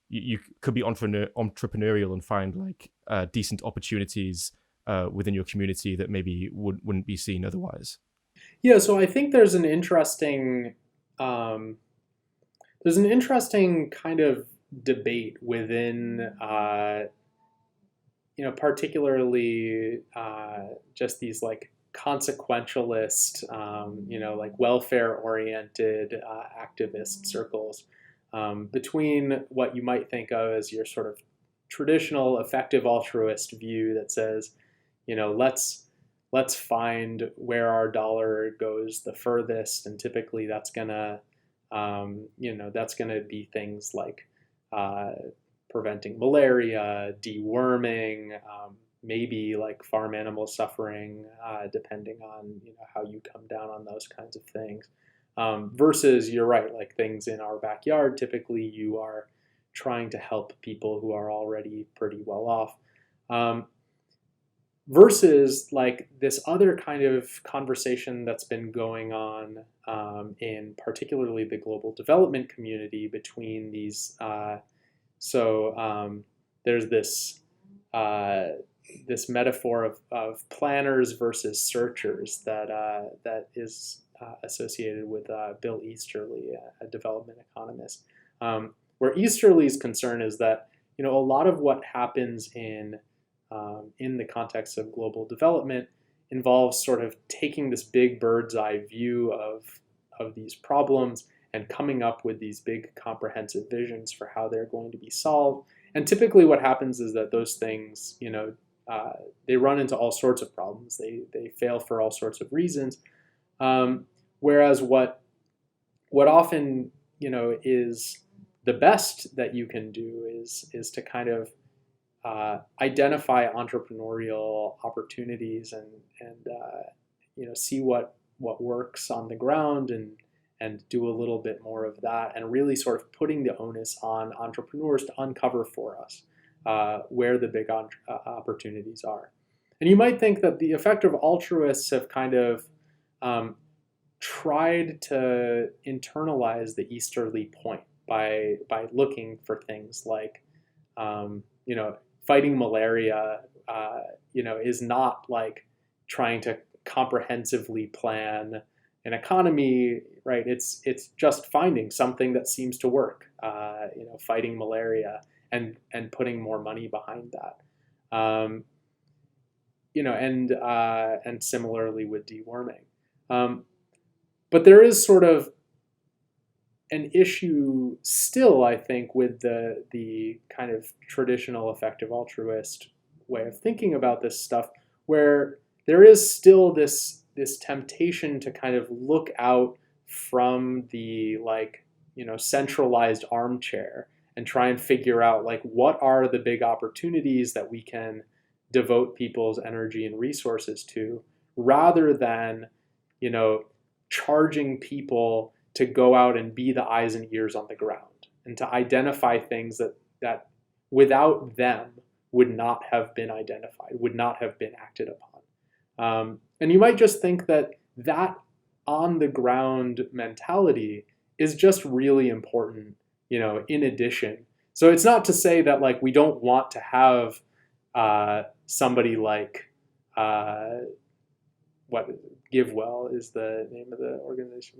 you could be entrepreneurial and find, like, decent opportunities within your community that maybe wouldn't be seen otherwise. Yeah, so I think there's an interesting kind of debate within particularly just these, like, consequentialist, like, welfare-oriented activist circles, between what you might think of as your sort of traditional effective altruist view that says, let's find where our dollar goes the furthest, and typically that's gonna be things like preventing malaria, deworming, maybe, like, farm animal suffering, depending on how you come down on those kinds of things. Versus, you're right, like, things in our backyard, typically you are trying to help people who are already pretty well off. Versus like this other kind of conversation that's been going on in particularly the global development community between these. There's this metaphor of planners versus searchers that is associated with Bill Easterly, a development economist, where Easterly's concern is that a lot of what happens in the context of global development involves sort of taking this big bird's eye view of these problems and coming up with these big comprehensive visions for how they're going to be solved. And typically what happens is that those things, they run into all sorts of problems. They fail for all sorts of reasons. Whereas what often, is the best that you can do is to kind of identify entrepreneurial opportunities and see what works on the ground and do a little bit more of that, and really sort of putting the onus on entrepreneurs to uncover for us where the big opportunities are. And you might think that the effective altruists have kind of tried to internalize the Easterly point by looking for things like, fighting malaria, is not like trying to comprehensively plan an economy, right? It's just finding something that seems to work, fighting malaria and putting more money behind that, and similarly with deworming. But there is sort of an issue still, I think, with the kind of traditional effective altruist way of thinking about this stuff, where there is still this temptation to kind of look out from the centralized armchair and try and figure out what are the big opportunities that we can devote people's energy and resources to, rather than charging people to go out and be the eyes and ears on the ground and to identify things that without them would not have been identified, would not have been acted upon. And you might just think that on the ground mentality is just really important, in addition. So it's not to say that we don't want to have somebody like GiveWell is the name of the organization.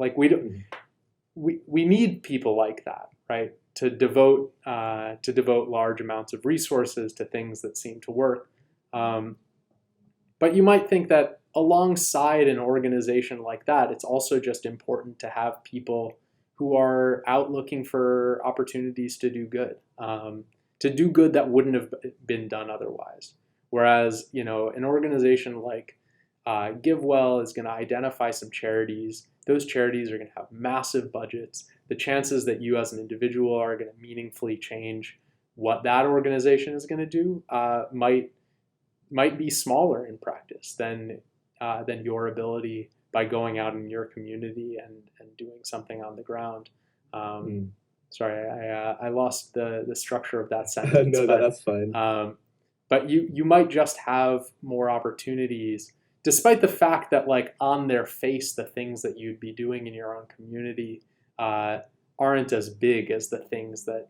We need people like that, right? To devote large amounts of resources to things that seem to work. But you might think that alongside an organization like that, it's also just important to have people who are out looking for opportunities to do good that wouldn't have been done otherwise. Whereas, an organization like GiveWell is going to identify some charities. Those charities are going to have massive budgets. The chances that you as an individual are going to meaningfully change what that organization is going to do might be smaller in practice than your ability by going out in your community and doing something on the ground. Sorry, I lost the structure of that sentence. No, that's fine. But you might just have more opportunities, despite the fact that on their face, the things that you'd be doing in your own community aren't as big as the things that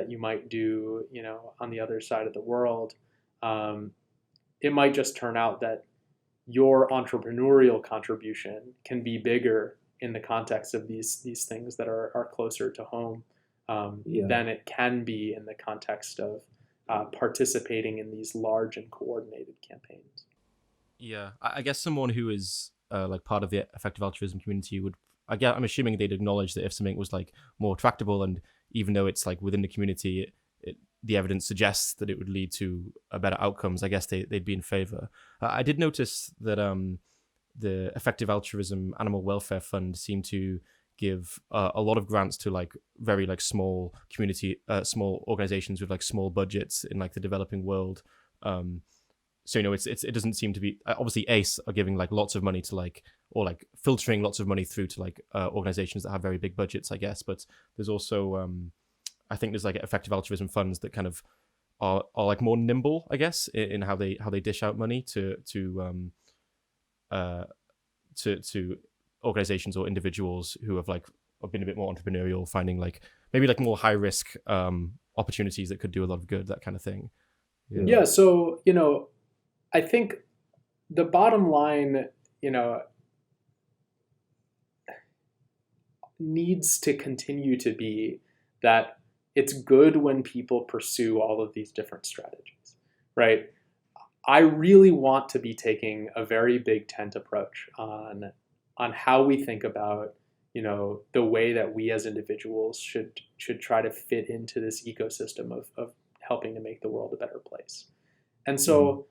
you might do, on the other side of the world. It might just turn out that your entrepreneurial contribution can be bigger in the context of these things that are closer to home than it can be in the context of participating in these large and coordinated campaigns. Yeah, I guess someone who is part of the effective altruism community would, I'm assuming they'd acknowledge that if something was more tractable, and even though it's within the community, the evidence suggests that it would lead to better outcomes, I guess they'd be in favor. I did notice that the Effective Altruism Animal Welfare Fund seemed to give a lot of grants to very small community, small organizations with small budgets in the developing world. So it doesn't seem to be, obviously ACE are giving lots of money to or filtering lots of money through to organizations that have very big budgets, I guess. But there's also I think there's like effective altruism funds that kind of are like more nimble, I guess, in how they dish out money to organizations or individuals who have been a bit more entrepreneurial, finding like maybe like more high risk opportunities that could do a lot of good, that kind of thing. Yeah. So, I think the bottom line, needs to continue to be that it's good when people pursue all of these different strategies, right? I really want to be taking a very big tent approach on how we think about, the way that we as individuals should try to fit into this ecosystem of helping to make the world a better place. And so,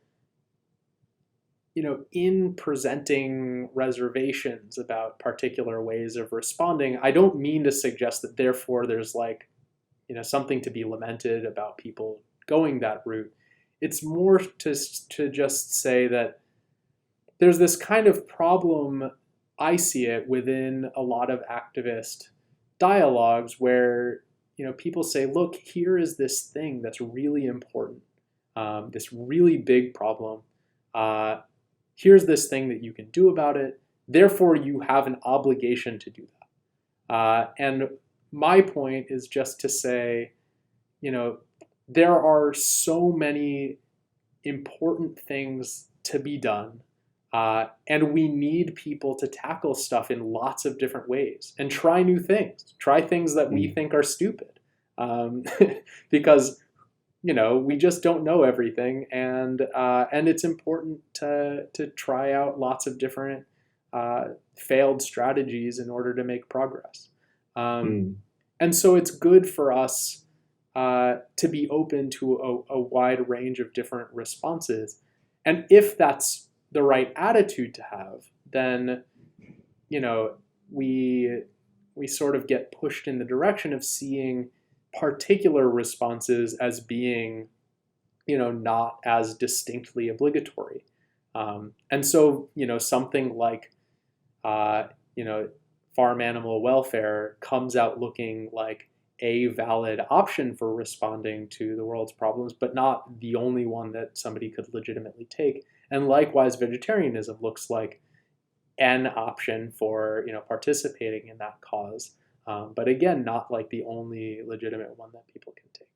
in presenting reservations about particular ways of responding, I don't mean to suggest that therefore there's something to be lamented about people going that route. It's more to just say that there's this kind of problem, I see it within a lot of activist dialogues where, people say, look, here is this thing that's really important, this really big problem. Here's this thing that you can do about it. Therefore, you have an obligation to do that. And my point is just to say, there are so many important things to be done. And we need people to tackle stuff in lots of different ways and try new things, try things that we think are stupid. Because we just don't know everything, and it's important to try out lots of different failed strategies in order to make progress. And so it's good for us to be open to a wide range of different responses. And if that's the right attitude to have, then we sort of get pushed in the direction of seeing particular responses as being, not as distinctly obligatory. And so, something like, farm animal welfare comes out looking like a valid option for responding to the world's problems, but not the only one that somebody could legitimately take. And likewise, vegetarianism looks like an option for, participating in that cause. But again, not like the only legitimate one that people can take.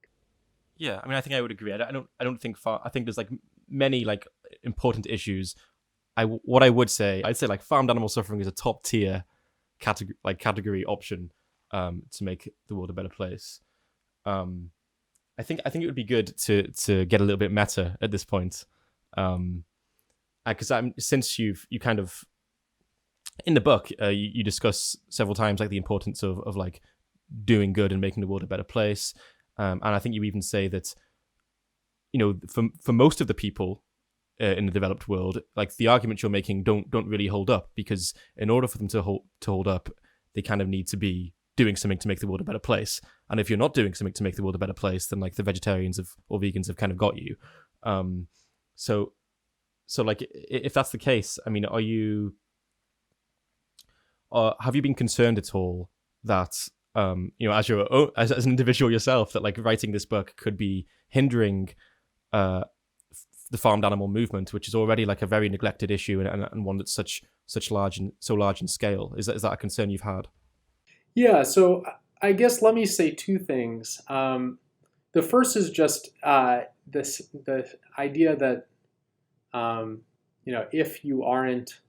Yeah, I mean, I think I would agree. I don't think I think there's like many like important issues. What I would say, I'd say like farmed animal suffering is a top tier category option to make the world a better place. I think it would be good to get a little bit meta at this point, because since you kind of in the book you discuss several times like the importance of like doing good and making the world a better place, and I think you even say that for most of the people in the developed world, like the arguments you're making don't really hold up, because in order for them to hold up, they kind of need to be doing something to make the world a better place. And if you're not doing something to make the world a better place, then like the vegetarians or vegans have kind of got you. So like if that's the case, I mean, have you been concerned at all that as an individual yourself, that like writing this book could be hindering the farmed animal movement, which is already like a very neglected issue and one that's so large in scale? Is that a concern you've had? Yeah, so I guess let me say two things. The first is just the idea that if you aren't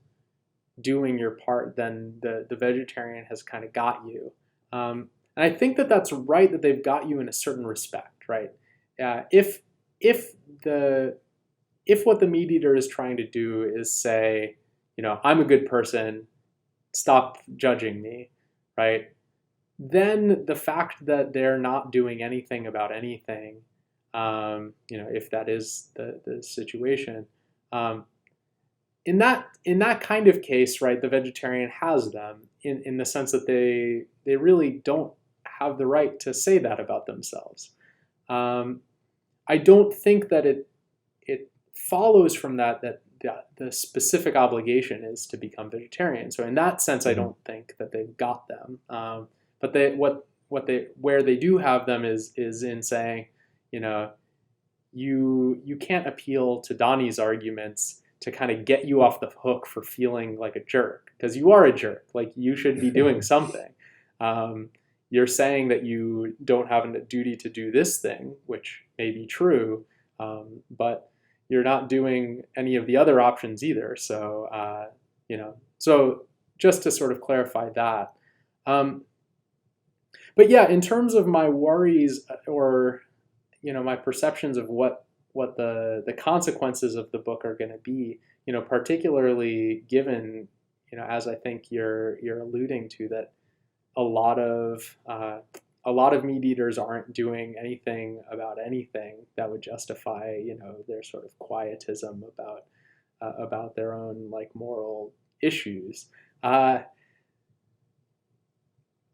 doing your part, then the vegetarian has kind of got you. And I think that that's right, that they've got you in a certain respect, right? If what the meat eater is trying to do is say, I'm a good person, stop judging me, right? Then the fact that they're not doing anything about anything, if that is the situation, in that kind of case, right, the vegetarian has them in the sense that they really don't have the right to say that about themselves. I don't think that it follows from that the specific obligation is to become vegetarian. So in that sense, I don't think that they've got them. But where they do have them is in saying, you know, you can't appeal to Donnie's arguments to kind of get you off the hook for feeling like a jerk, because you are a jerk. Like, you should be doing something. You're saying that you don't have a duty to do this thing, which may be true, but you're not doing any of the other options either. So, you know, so just to sort of clarify that. But yeah, in terms of my worries, or, you know, my perceptions of what the consequences of the book are going to be, you know, particularly given, you know, as I think you're alluding to, that a lot of meat eaters aren't doing anything about anything that would justify, you know, their sort of quietism about their own, like, moral issues. I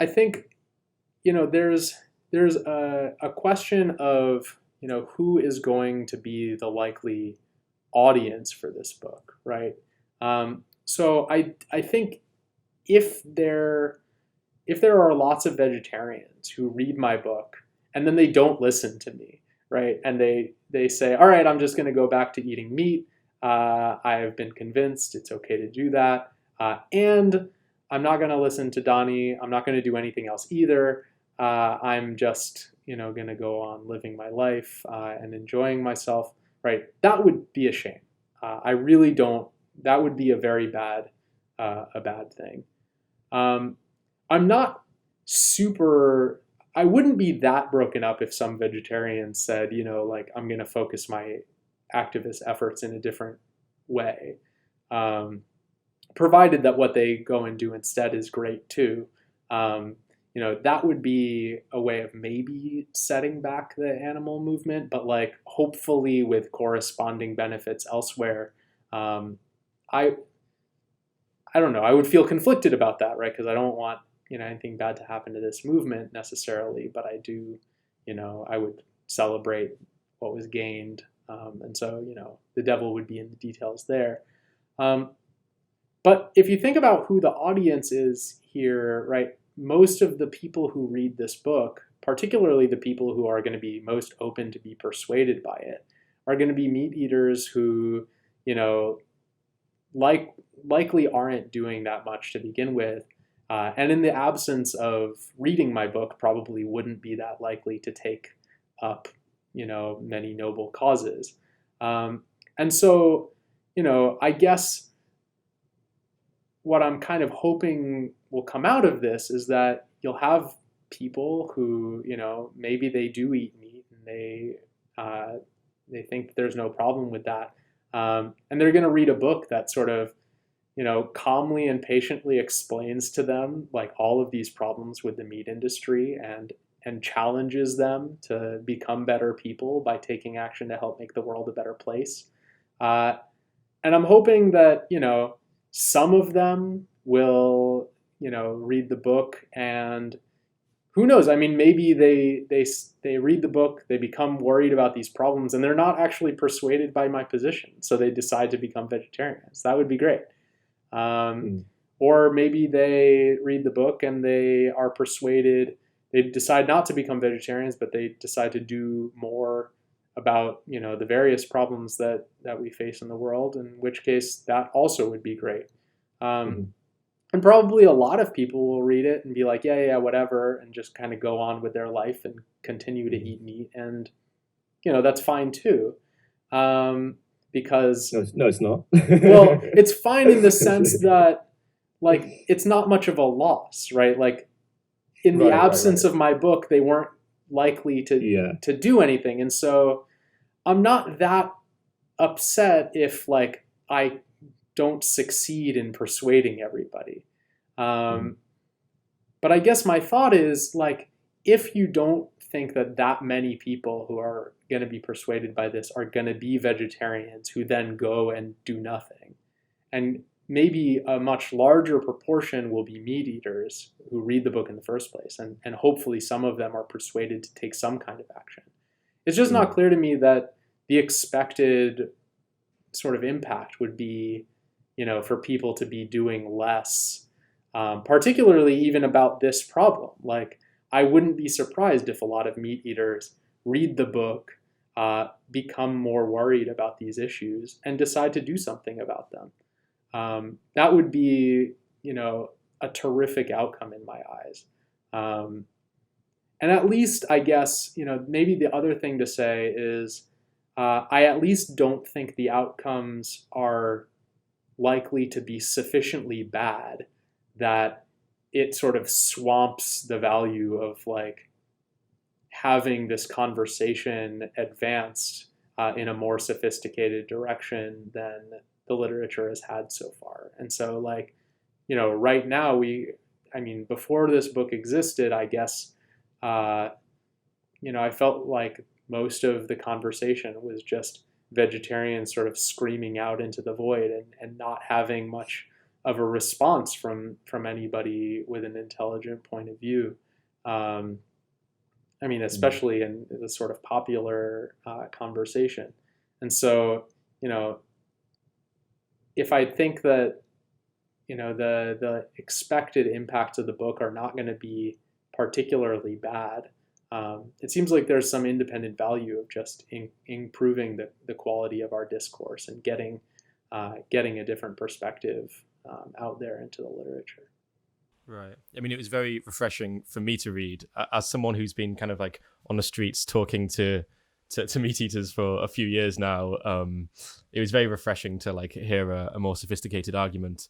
think, you know, there's a question of, you know, who is going to be the likely audience for this book, right? So I think if there are lots of vegetarians who read my book and then they don't listen to me, right? And they say, all right, I'm just going to go back to eating meat. I have been convinced it's okay to do that. And I'm not going to listen to Donnie. I'm not going to do anything else either. I'm just, you know, going to go on living my life and enjoying myself, right? That would be a shame. I really don't. That would be a very bad thing. I'm not super. I wouldn't be that broken up if some vegetarians said, you know, like, I'm going to focus my activist efforts in a different way, provided that what they go and do instead is great too. You know, that would be a way of maybe setting back the animal movement, but, like, hopefully with corresponding benefits elsewhere. I don't know. I would feel conflicted about that, right? Because I don't want, you know, anything bad to happen to this movement necessarily, but I do, you know, I would celebrate what was gained. And so, you know, the devil would be in the details there. But if you think about who the audience is here, right, most of the people who read this book, particularly the people who are going to be most open to be persuaded by it, are going to be meat eaters who, you know, likely aren't doing that much to begin with. And in the absence of reading my book, probably wouldn't be that likely to take up, you know, many noble causes. And so, you know, I guess what I'm kind of hoping will come out of this is that you'll have people who, you know, maybe they do eat meat and they think there's no problem with that. And they're going to read a book that sort of, you know, calmly and patiently explains to them, like, all of these problems with the meat industry, and challenges them to become better people by taking action to help make the world a better place. And I'm hoping that, you know, some of them will, you know, read the book, and who knows? I mean, maybe they read the book, they become worried about these problems, and they're not actually persuaded by my position, so they decide to become vegetarians. That would be great. Or maybe they read the book and they are persuaded, they decide not to become vegetarians, but they decide to do more about, you know, the various problems that we face in the world, in which case that also would be great. And probably a lot of people will read it and be like, yeah, whatever, and just kind of go on with their life and continue to eat meat. And, you know, that's fine too. Because no, it's not. Well, it's fine in the sense that, like, it's not much of a loss, right? Like, in the absence of my book, they weren't likely to do anything. And so I'm not that upset if, like, I don't succeed in persuading everybody. But I guess my thought is, like, if you don't think that many people who are going to be persuaded by this are going to be vegetarians who then go and do nothing, and maybe a much larger proportion will be meat eaters who read the book in the first place, and hopefully some of them are persuaded to take some kind of action. It's just not clear to me that the expected sort of impact would be, you know, for people to be doing less, particularly even about this problem. Like, I wouldn't be surprised if a lot of meat eaters read the book, become more worried about these issues, and decide to do something about them. That would be, a terrific outcome in my eyes. And at least, I guess, maybe the other thing to say is, I at least don't think the outcomes are likely to be sufficiently bad that it sort of swamps the value of like having this conversation advanced in a more sophisticated direction than the literature has had so far. And so like, right now before this book existed, I guess, I felt like most of the conversation was just vegetarians sort of screaming out into the void and not having much of a response from anybody with an intelligent point of view. Especially in the sort of popular conversation. And so, if I think that, the expected impacts of the book are not going to be particularly bad, it seems like there's some independent value of just improving the quality of our discourse and getting a different perspective out there into the literature. Right. I mean, it was very refreshing for me to read as someone who's been kind of like on the streets talking to meat eaters for a few years now. It was very refreshing to like hear a more sophisticated argument.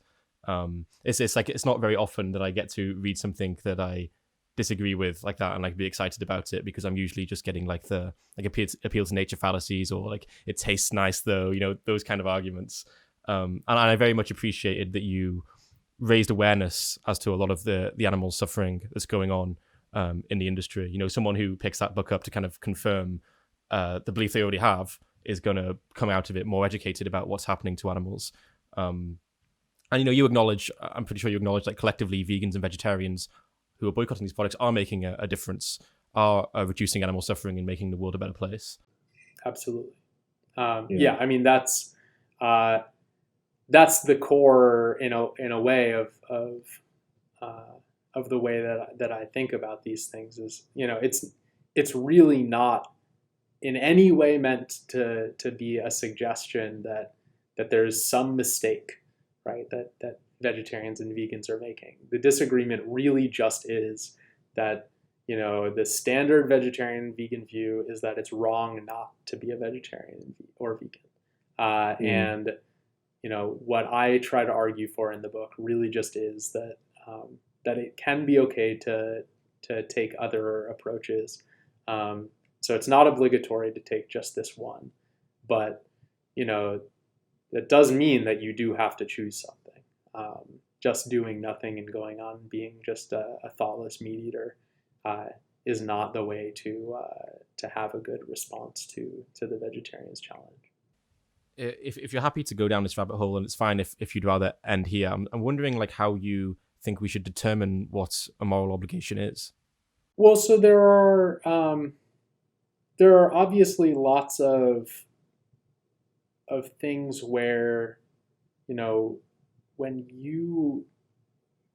It's not very often that I get to read something that I disagree with like that and like be excited about it, because I'm usually just getting like the like appeal to nature fallacies, or like it tastes nice though, those kind of arguments. And I very much appreciated that you raised awareness as to a lot of the animal suffering that's going on in the industry. Someone who picks that book up to kind of confirm the belief they already have is going to come out of it more educated about what's happening to animals. And you acknowledge, I'm pretty sure you acknowledge, like collectively vegans and vegetarians who are boycotting these products are making a difference, are reducing animal suffering and making the world a better place. Absolutely. That's the core in a way of the way that I think about these things is, it's really not in any way meant to be a suggestion that there's some mistake, right, that vegetarians and vegans are making. The disagreement really just is that, the standard vegetarian vegan view is that it's wrong not to be a vegetarian or vegan. And what I try to argue for in the book really just is that it can be okay to take other approaches. So it's not obligatory to take just this one, but that does mean that you do have to choose something. Just doing nothing and going on being just a thoughtless meat eater is not the way to have a good response to the vegetarian's challenge. If you're happy to go down this rabbit hole, and it's fine if you'd rather end here, I'm wondering like how you think we should determine what a moral obligation is. Well, so there are obviously lots of things where, when you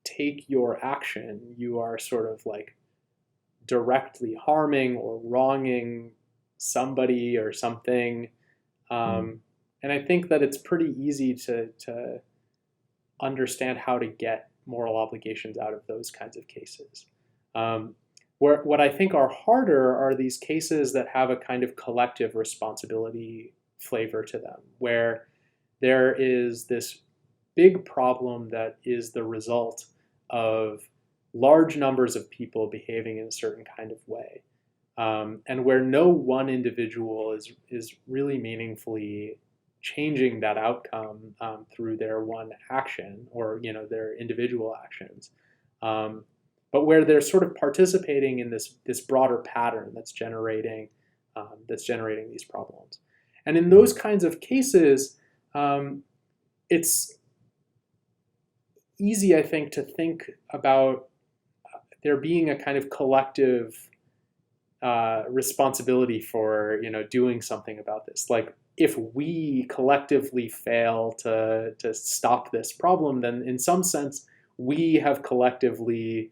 take your action, you are sort of like directly harming or wronging somebody or something. And I think that it's pretty easy to understand how to get moral obligations out of those kinds of cases. What I think are harder are these cases that have a kind of collective responsibility flavor to them, where there is this big problem that is the result of large numbers of people behaving in a certain kind of way, and where no one individual is really meaningfully changing that outcome through their one action or their individual actions, but where they're sort of participating in this broader pattern that's generating these problems. And in those kinds of cases, it's easy, I think, to think about there being a kind of collective responsibility for doing something about this. Like, if we collectively fail to stop this problem, then in some sense we have collectively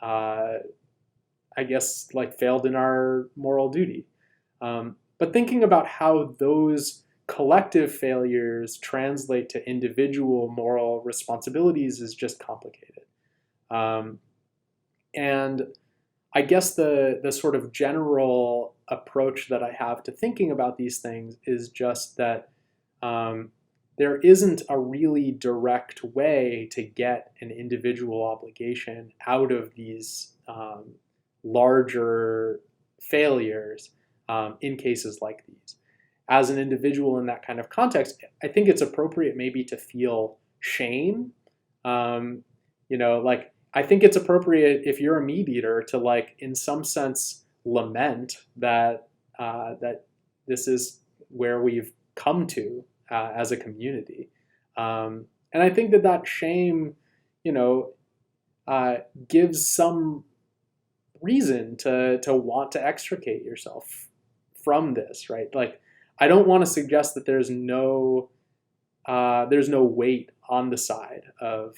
I guess, like failed in our moral duty. But thinking about how those collective failures translate to individual moral responsibilities is just complicated. And I guess the sort of general approach that I have to thinking about these things is just that there isn't a really direct way to get an individual obligation out of these larger failures in cases like these. As an individual in that kind of context, I think it's appropriate maybe to feel shame. Like I think it's appropriate if you're a meat eater to, like, in some sense, lament that that this is where we've come to as a community. And I think that shame, gives some reason to want to extricate yourself from this, right? Like, I don't want to suggest that there's no weight on the side of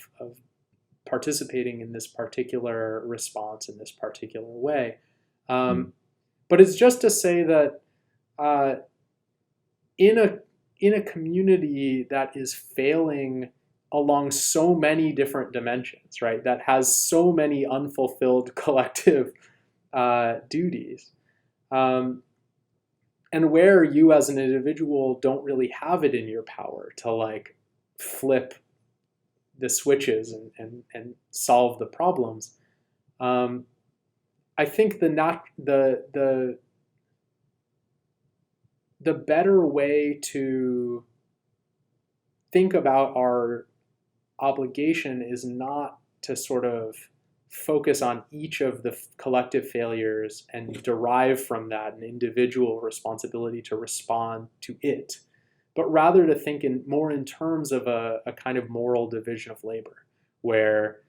participating in this particular response in this particular way, but it's just to say that in a community that is failing along so many different dimensions, right? That has so many unfulfilled collective duties. And where you as an individual don't really have it in your power to, like, flip the switches and solve the problems. I think the better way to think about our obligation is not to sort of focus on each of the collective failures and derive from that an individual responsibility to respond to it, but rather to think more in terms of a kind of moral division of labor, where,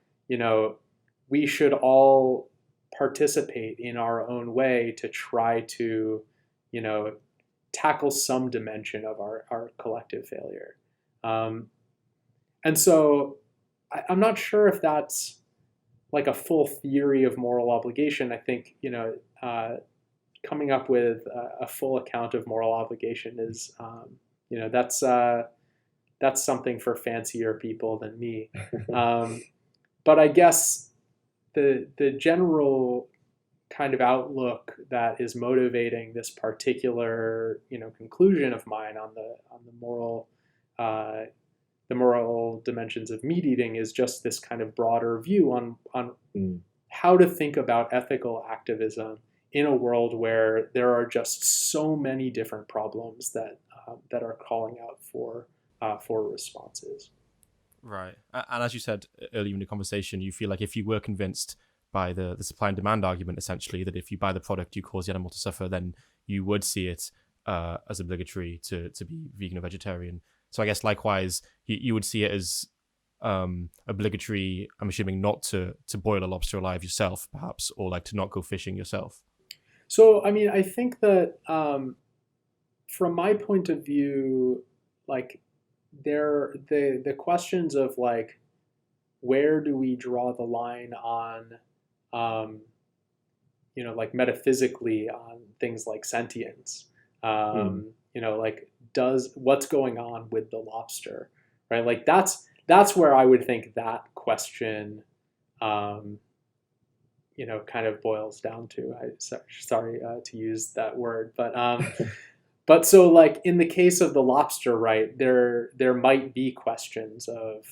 we should all participate in our own way to try to, tackle some dimension of our collective failure. And so I'm not sure if that's like a full theory of moral obligation. I think, coming up with a full account of moral obligation is, that's something for fancier people than me. But I guess the general kind of outlook that is motivating this particular, conclusion of mine on the moral dimensions of meat eating is just this kind of broader view on how to think about ethical activism in a world where there are just so many different problems that are calling out for responses. Right. And as you said earlier in the conversation, you feel like if you were convinced by the supply and demand argument, essentially, that if you buy the product, you cause the animal to suffer, then you would see it as obligatory to be vegan or vegetarian. So I guess likewise, you would see it as obligatory, I'm assuming, not to boil a lobster alive yourself, perhaps, or like to not go fishing yourself. So, I mean, I think that from my point of view, like, the questions of, like, where do we draw the line on, like, metaphysically on things like sentience, like, what's going on with the lobster, right? Like, that's where I would think that question, kind of boils down to. Sorry to use that word, but so, like, in the case of the lobster, right, there might be questions of,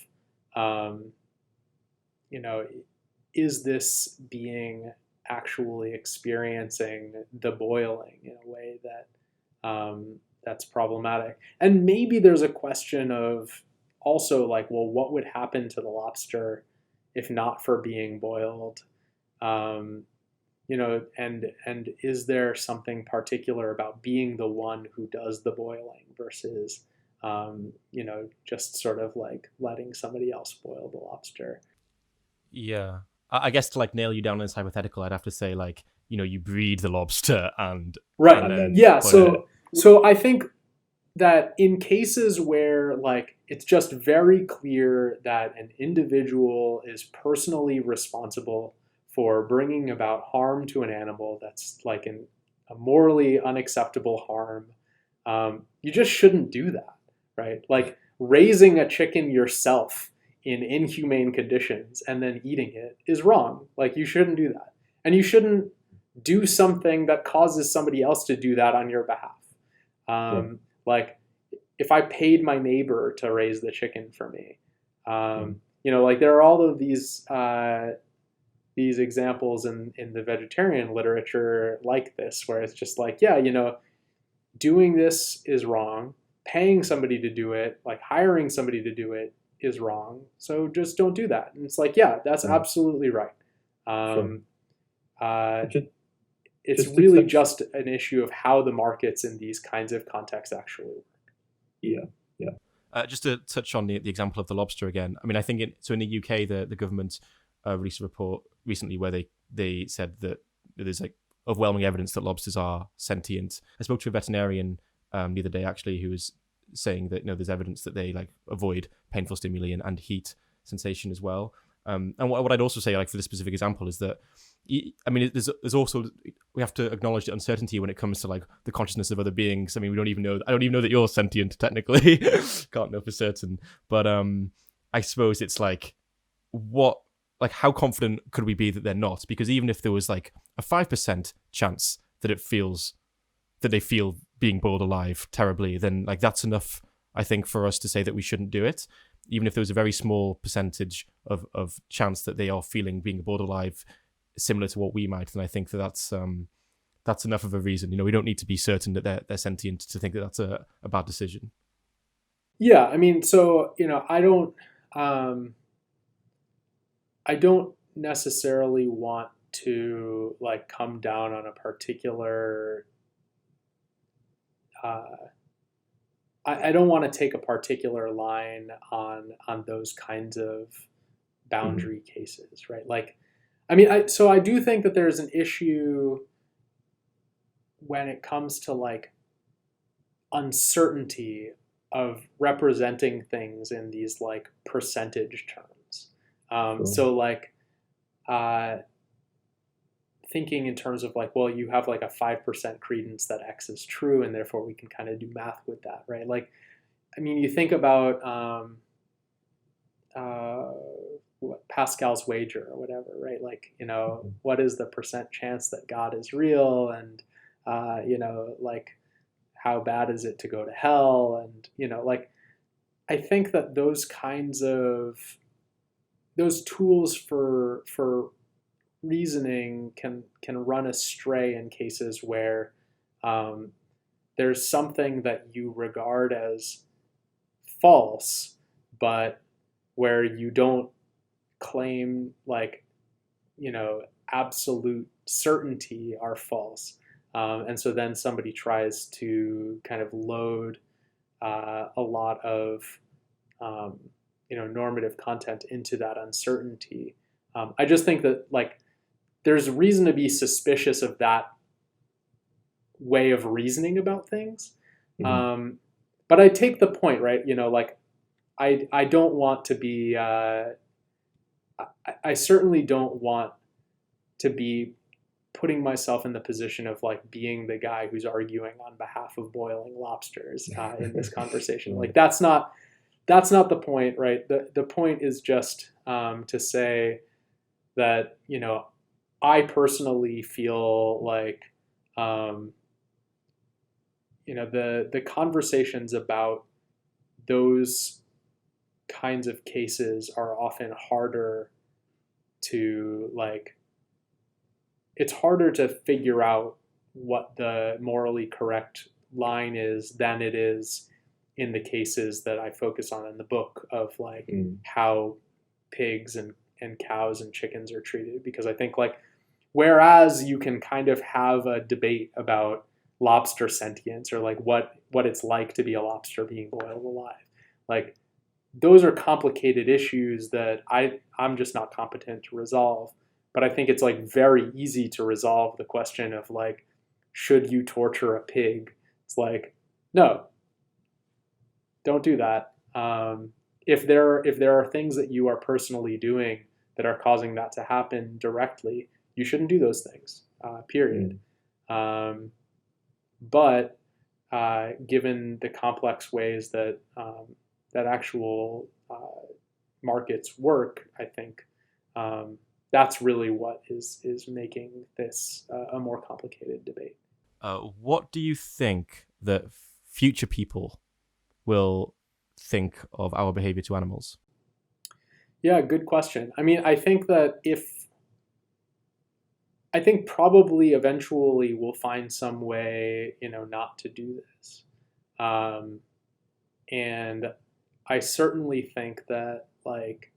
is this being actually experiencing the boiling in a way that that's problematic? And maybe there's a question of also, like, well, what would happen to the lobster if not for being boiled? And is there something particular about being the one who does the boiling versus, just sort of like letting somebody else boil the lobster? Yeah. I guess to, like, nail you down in this hypothetical, I'd have to say, like, you breed the lobster and... Right. And then yeah. So I think that in cases where, like, it's just very clear that an individual is personally responsible for bringing about harm to an animal that's like a morally unacceptable harm, you just shouldn't do that, right? Like raising a chicken yourself in inhumane conditions and then eating it is wrong. Like you shouldn't do that. And you shouldn't do something that causes somebody else to do that on your behalf. Like if I paid my neighbor to raise the chicken for me, like there are all of these examples in the vegetarian literature like this, where it's just like, doing this is wrong. Paying somebody to do it, like hiring somebody to do it, is wrong. So just don't do that. And it's like, yeah, that's absolutely right. It's really just an issue of how the markets in these kinds of contexts actually work. Just to touch on the example of the lobster again. I mean, I think in the UK, the government released a report recently where they said that there's like overwhelming evidence that lobsters are sentient. I spoke to a veterinarian the other day actually who was saying that there's evidence that they like avoid painful stimuli and heat sensation as well. And what I'd also say, like for this specific example, is that I mean, there's also, we have to acknowledge the uncertainty when it comes to like the consciousness of other beings. I mean, I don't even know that you're sentient technically. Can't know for certain. But I suppose it's like, how confident could we be that they're not? Because even if there was like a 5% chance that they feel being boiled alive terribly, then like that's enough, I think, for us to say that we shouldn't do it. Even if there was a very small percentage of chance that they are feeling being boiled alive similar to what we might, then I think that's enough of a reason. We don't need to be certain that they're sentient to think that that's a bad decision. Yeah, I mean, so I don't necessarily want to like come down on a particular. I don't want to take a particular line on those kinds of boundary cases, right? Like, I mean, I do think that there's an issue when it comes to like uncertainty of representing things in these like percentage terms. So like thinking in terms of like, well, you have like a 5% credence that X is true, and therefore we can kind of do math with that, right? Like, I mean, you think about Pascal's wager or whatever, right? Like, what is the percent chance that God is real, and like how bad is it to go to hell, and like I think that those kinds of tools for reasoning can run astray in cases where there's something that you regard as false, but where you don't claim like absolute certainty are false, and so then somebody tries to kind of load a lot of normative content into that uncertainty. I just think that like there's reason to be suspicious of that way of reasoning about things. But I take the point, right? Like I don't want to be, I certainly don't want to be putting myself in the position of like being the guy who's arguing on behalf of boiling lobsters in this conversation. Like that's not the point, right? The point is just to say that, I personally feel like, the conversations about those kinds of cases are often harder to like, it's harder to figure out what the morally correct line is than it is in the cases that I focus on in the book of like how pigs and cows and chickens are treated. Because I think like, whereas you can kind of have a debate about lobster sentience or like what it's like to be a lobster being boiled alive, like those are complicated issues that I'm just not competent to resolve. But I think it's like very easy to resolve the question of like, should you torture a pig? It's like, no, don't do that. If there are things that you are personally doing that are causing that to happen directly, you shouldn't do those things, period. But given the complex ways that that actual markets work, I think that's really what is making this a more complicated debate. What do you think that future people will think of our behavior to animals? Yeah, good question. I mean, I think probably eventually we'll find some way, not to do this. And I certainly think that, like,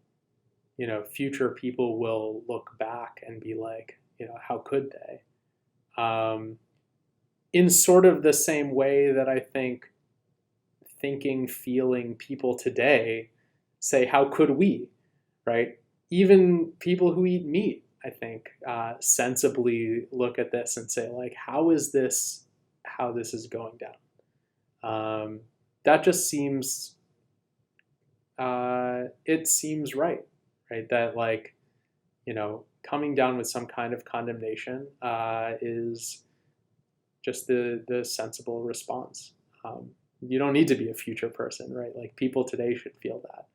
future people will look back and be like, how could they? In sort of the same way that I think thinking, feeling people today say, how could we, right? Even people who eat meat, I think, sensibly look at this and say, like, how this is going down? That just seems, it seems right? That, like, coming down with some kind of condemnation is just the sensible response. You don't need to be a future person, right? Like, people today should feel that.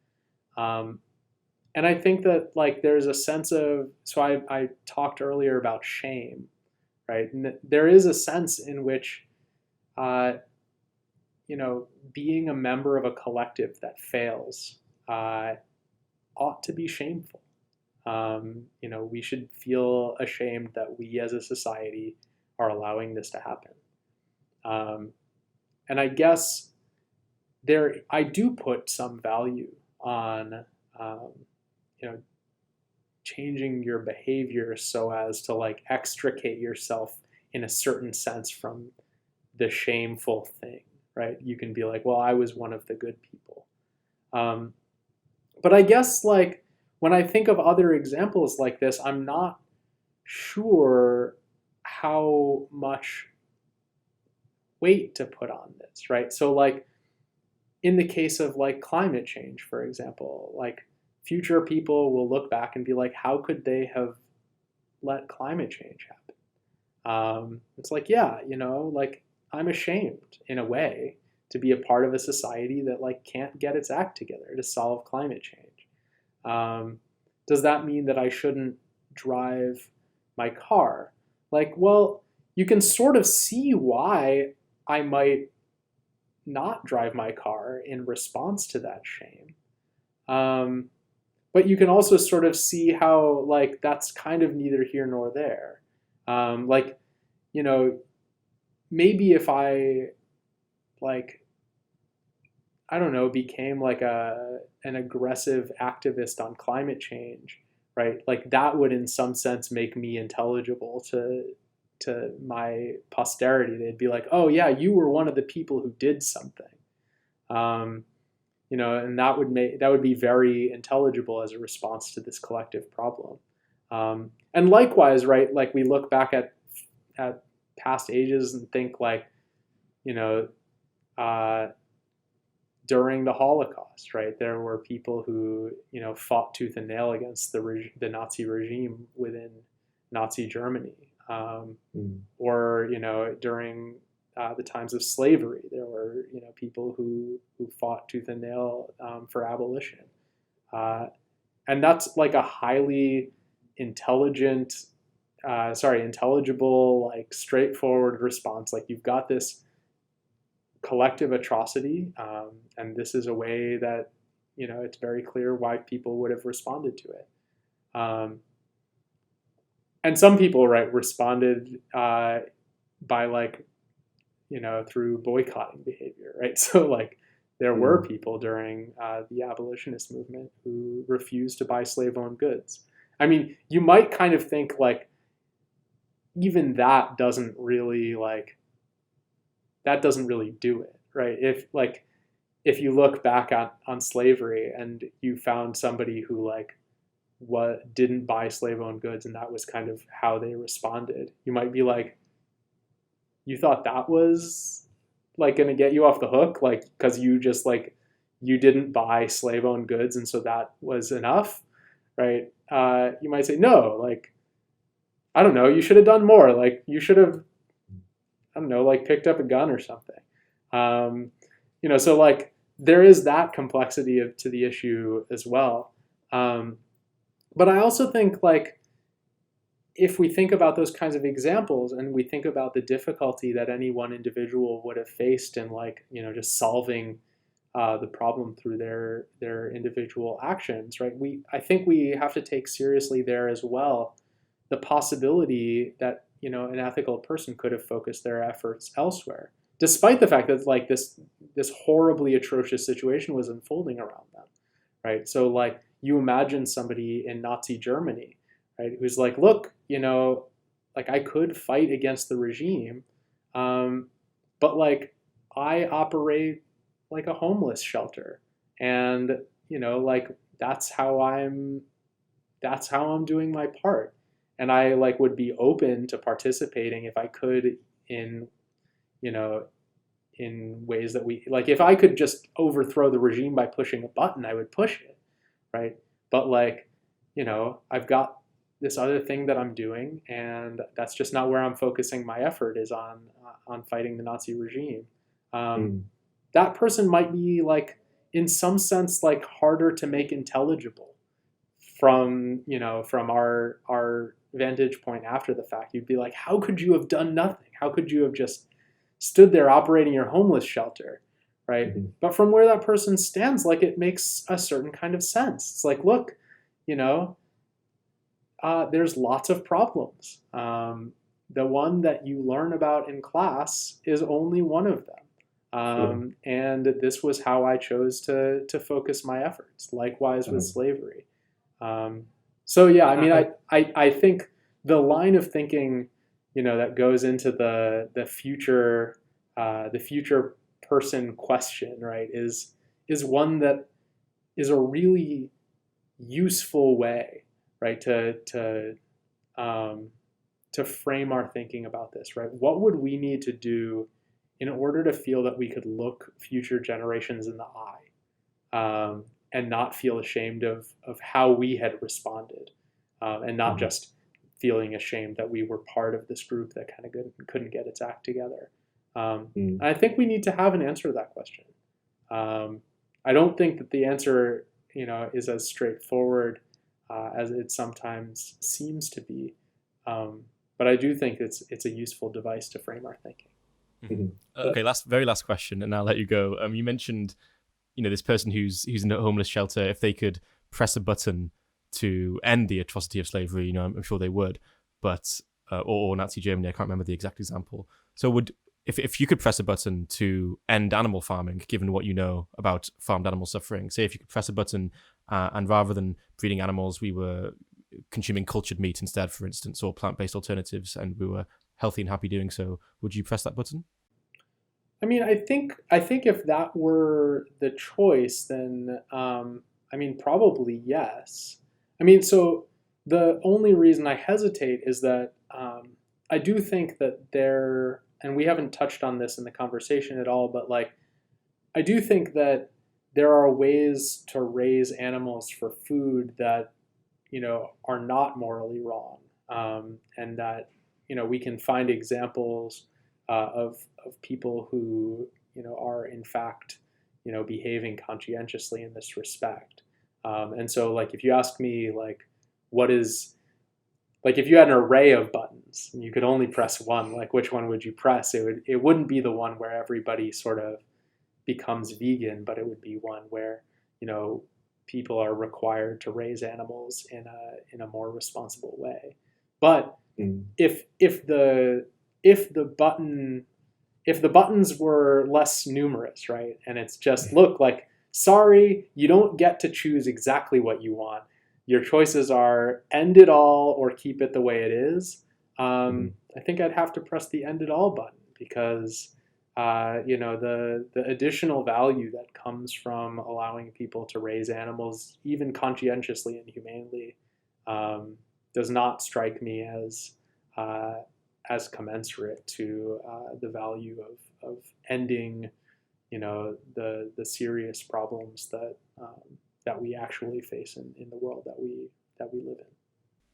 And I think that, like, there's a sense of, so I talked earlier about shame, right? And there is a sense in which, being a member of a collective that fails ought to be shameful. We should feel ashamed that we as a society are allowing this to happen. And I guess I do put some value on, changing your behavior so as to, like, extricate yourself in a certain sense from the shameful thing, right? You can be like, well, I was one of the good people. But I guess, like, when I think of other examples like this, I'm not sure how much weight to put on this, right? So, like, in the case of, like, climate change, for example, like, future people will look back and be like, how could they have let climate change happen? It's like, yeah, like, I'm ashamed in a way to be a part of a society that, like, can't get its act together to solve climate change. Does that mean that I shouldn't drive my car? Like, well, you can sort of see why I might not drive my car in response to that shame. But you can also sort of see how, like, that's kind of neither here nor there. Like, maybe if I, like, I don't know, became like an aggressive activist on climate change, right? Like, that would in some sense make me intelligible to my posterity. They'd be like, oh yeah, you were one of the people who did something. And that would be very intelligible as a response to this collective problem. And likewise, right, like, we look back at past ages and think, like, during the Holocaust, right, there were people who, fought tooth and nail against the Nazi regime within Nazi Germany. Or, during the times of slavery, there were, people who fought tooth and nail for abolition. And that's, like, a highly intelligible, like, straightforward response. Like, you've got this collective atrocity, and this is a way that, it's very clear why people would have responded to it. And some people, right, responded by, like, through boycotting behavior, right? So, like, there were people during the abolitionist movement who refused to buy slave-owned goods. I mean, you might kind of think, like, even that doesn't really do it, right? If you look back on slavery and you found somebody who, like, didn't buy slave-owned goods and that was kind of how they responded, you might be like, you thought that was, like, going to get you off the hook, like, because you just, like, you didn't buy slave-owned goods and so that was enough, right? you might say, no, like, I don't know, you should have done more. Like, you should have, I don't know, like picked up a gun or something. So like there is that complexity to the issue as well. But I also think like if we think about those kinds of examples and we think about the difficulty that any one individual would have faced in like, just solving the problem through their individual actions, right? I think we have to take seriously there as well the possibility that an ethical person could have focused their efforts elsewhere, despite the fact that like this horribly atrocious situation was unfolding around them, right? So like you imagine somebody in Nazi Germany, right, who's like, look, like I could fight against the regime, but like I operate like a homeless shelter, and like that's how I'm doing my part, and I like would be open to participating if I could in in ways that we like. If I could just overthrow the regime by pushing a button, I would push it, right? But like I've got this other thing that I'm doing, and that's just not where I'm focusing my effort, is on fighting the Nazi regime. That person might be like in some sense like harder to make intelligible from from our vantage point after the fact. You'd be like, how could you have done nothing? How could you have just stood there operating your homeless shelter, right? But from where that person stands, like it makes a certain kind of sense. It's like, look, there's lots of problems. The one that you learn about in class is only one of them. And this was how I chose to focus my efforts. Likewise with slavery. So yeah, I mean, I think the line of thinking, that goes into the future person question, right, is one that is a really useful way, right, to frame our thinking about this, right? What would we need to do in order to feel that we could look future generations in the eye, and not feel ashamed of how we had responded, and not just feeling ashamed that we were part of this group that kind of couldn't get its act together. And I think we need to have an answer to that question. I don't think that the answer, is as straightforward as it sometimes seems to be. But I do think it's a useful device to frame our thinking. Okay, very last question, and I'll let you go. You mentioned, this person who's in a homeless shelter, if they could press a button to end the atrocity of slavery, I'm sure they would. But or Nazi Germany, I can't remember the exact example. So if you could press a button to end animal farming, given what you know about farmed animal suffering, say if you could press a button and rather than breeding animals, we were consuming cultured meat instead, for instance, or plant-based alternatives, and we were healthy and happy doing so, would you press that button? I mean, I think if that were the choice, then I mean, probably yes. I mean, so the only reason I hesitate is that I do think that and we haven't touched on this in the conversation at all, but like, I do think that there are ways to raise animals for food that, are not morally wrong, and that, we can find examples of people who, are in fact, behaving conscientiously in this respect. And so like, if you ask me like, if you had an array of buttons and you could only press one, like which one would you press? It wouldn't be the one where everybody sort of becomes vegan, but it would be one where, people are required to raise animals in a more responsible way. But if the buttons were less numerous, right? And it's just, look, like, sorry, you don't get to choose exactly what you want. Your choices are end it all or keep it the way it is. I think I'd have to press the end it all button because, the additional value that comes from allowing people to raise animals, even conscientiously and humanely, does not strike me as commensurate to the value of ending, the serious problems that we actually face in the world that that we live in.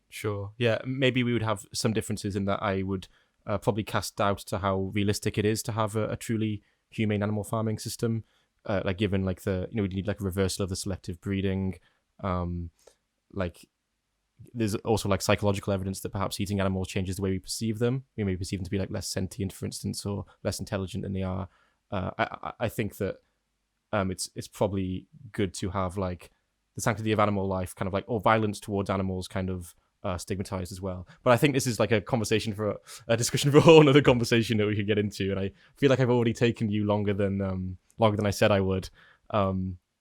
Sure. Yeah, maybe we would have some differences in that I would probably cast doubt to how realistic it is to have a truly humane animal farming system. Like given like we need like a reversal of the selective breeding. Like there's also like psychological evidence that perhaps eating animals changes the way we perceive them. We may perceive them to be like less sentient, for instance, or less intelligent than they are. I think that it's probably good to have like the sanctity of animal life kind of like, or violence towards animals kind of stigmatized as well. But I think this is like a conversation for a discussion for a whole other conversation that we could get into. And I feel like I've already taken you longer than I said I would.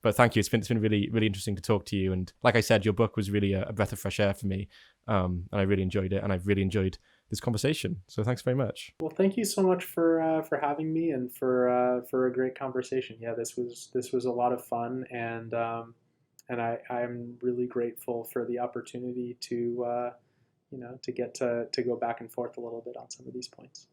But thank you. It's been really, really interesting to talk to you. And like I said, your book was really a breath of fresh air for me. And I really enjoyed it. And I've really enjoyed this conversation. So thanks very much. Well, thank you so much for having me and for a great conversation. Yeah, this was a lot of fun, and I'm really grateful for the opportunity to to get to go back and forth a little bit on some of these points.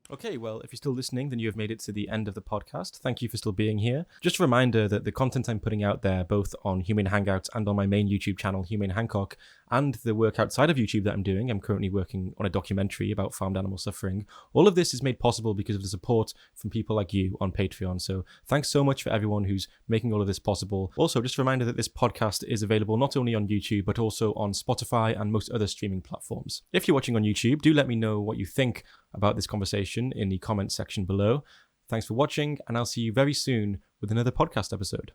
Okay, well, if you're still listening, then you have made it to the end of the podcast. Thank you for still being here. Just a reminder that the content I'm putting out there, both on Humane Hangouts and on my main YouTube channel, Humane Hancock, and the work outside of YouTube that I'm doing, I'm currently working on a documentary about farmed animal suffering. All of this is made possible because of the support from people like you on Patreon. So thanks so much for everyone who's making all of this possible. Also, just a reminder that this podcast is available not only on YouTube, but also on Spotify and most other streaming platforms. If you're watching on YouTube, do let me know what you think about this conversation in the comments section below. Thanks for watching, and I'll see you very soon with another podcast episode.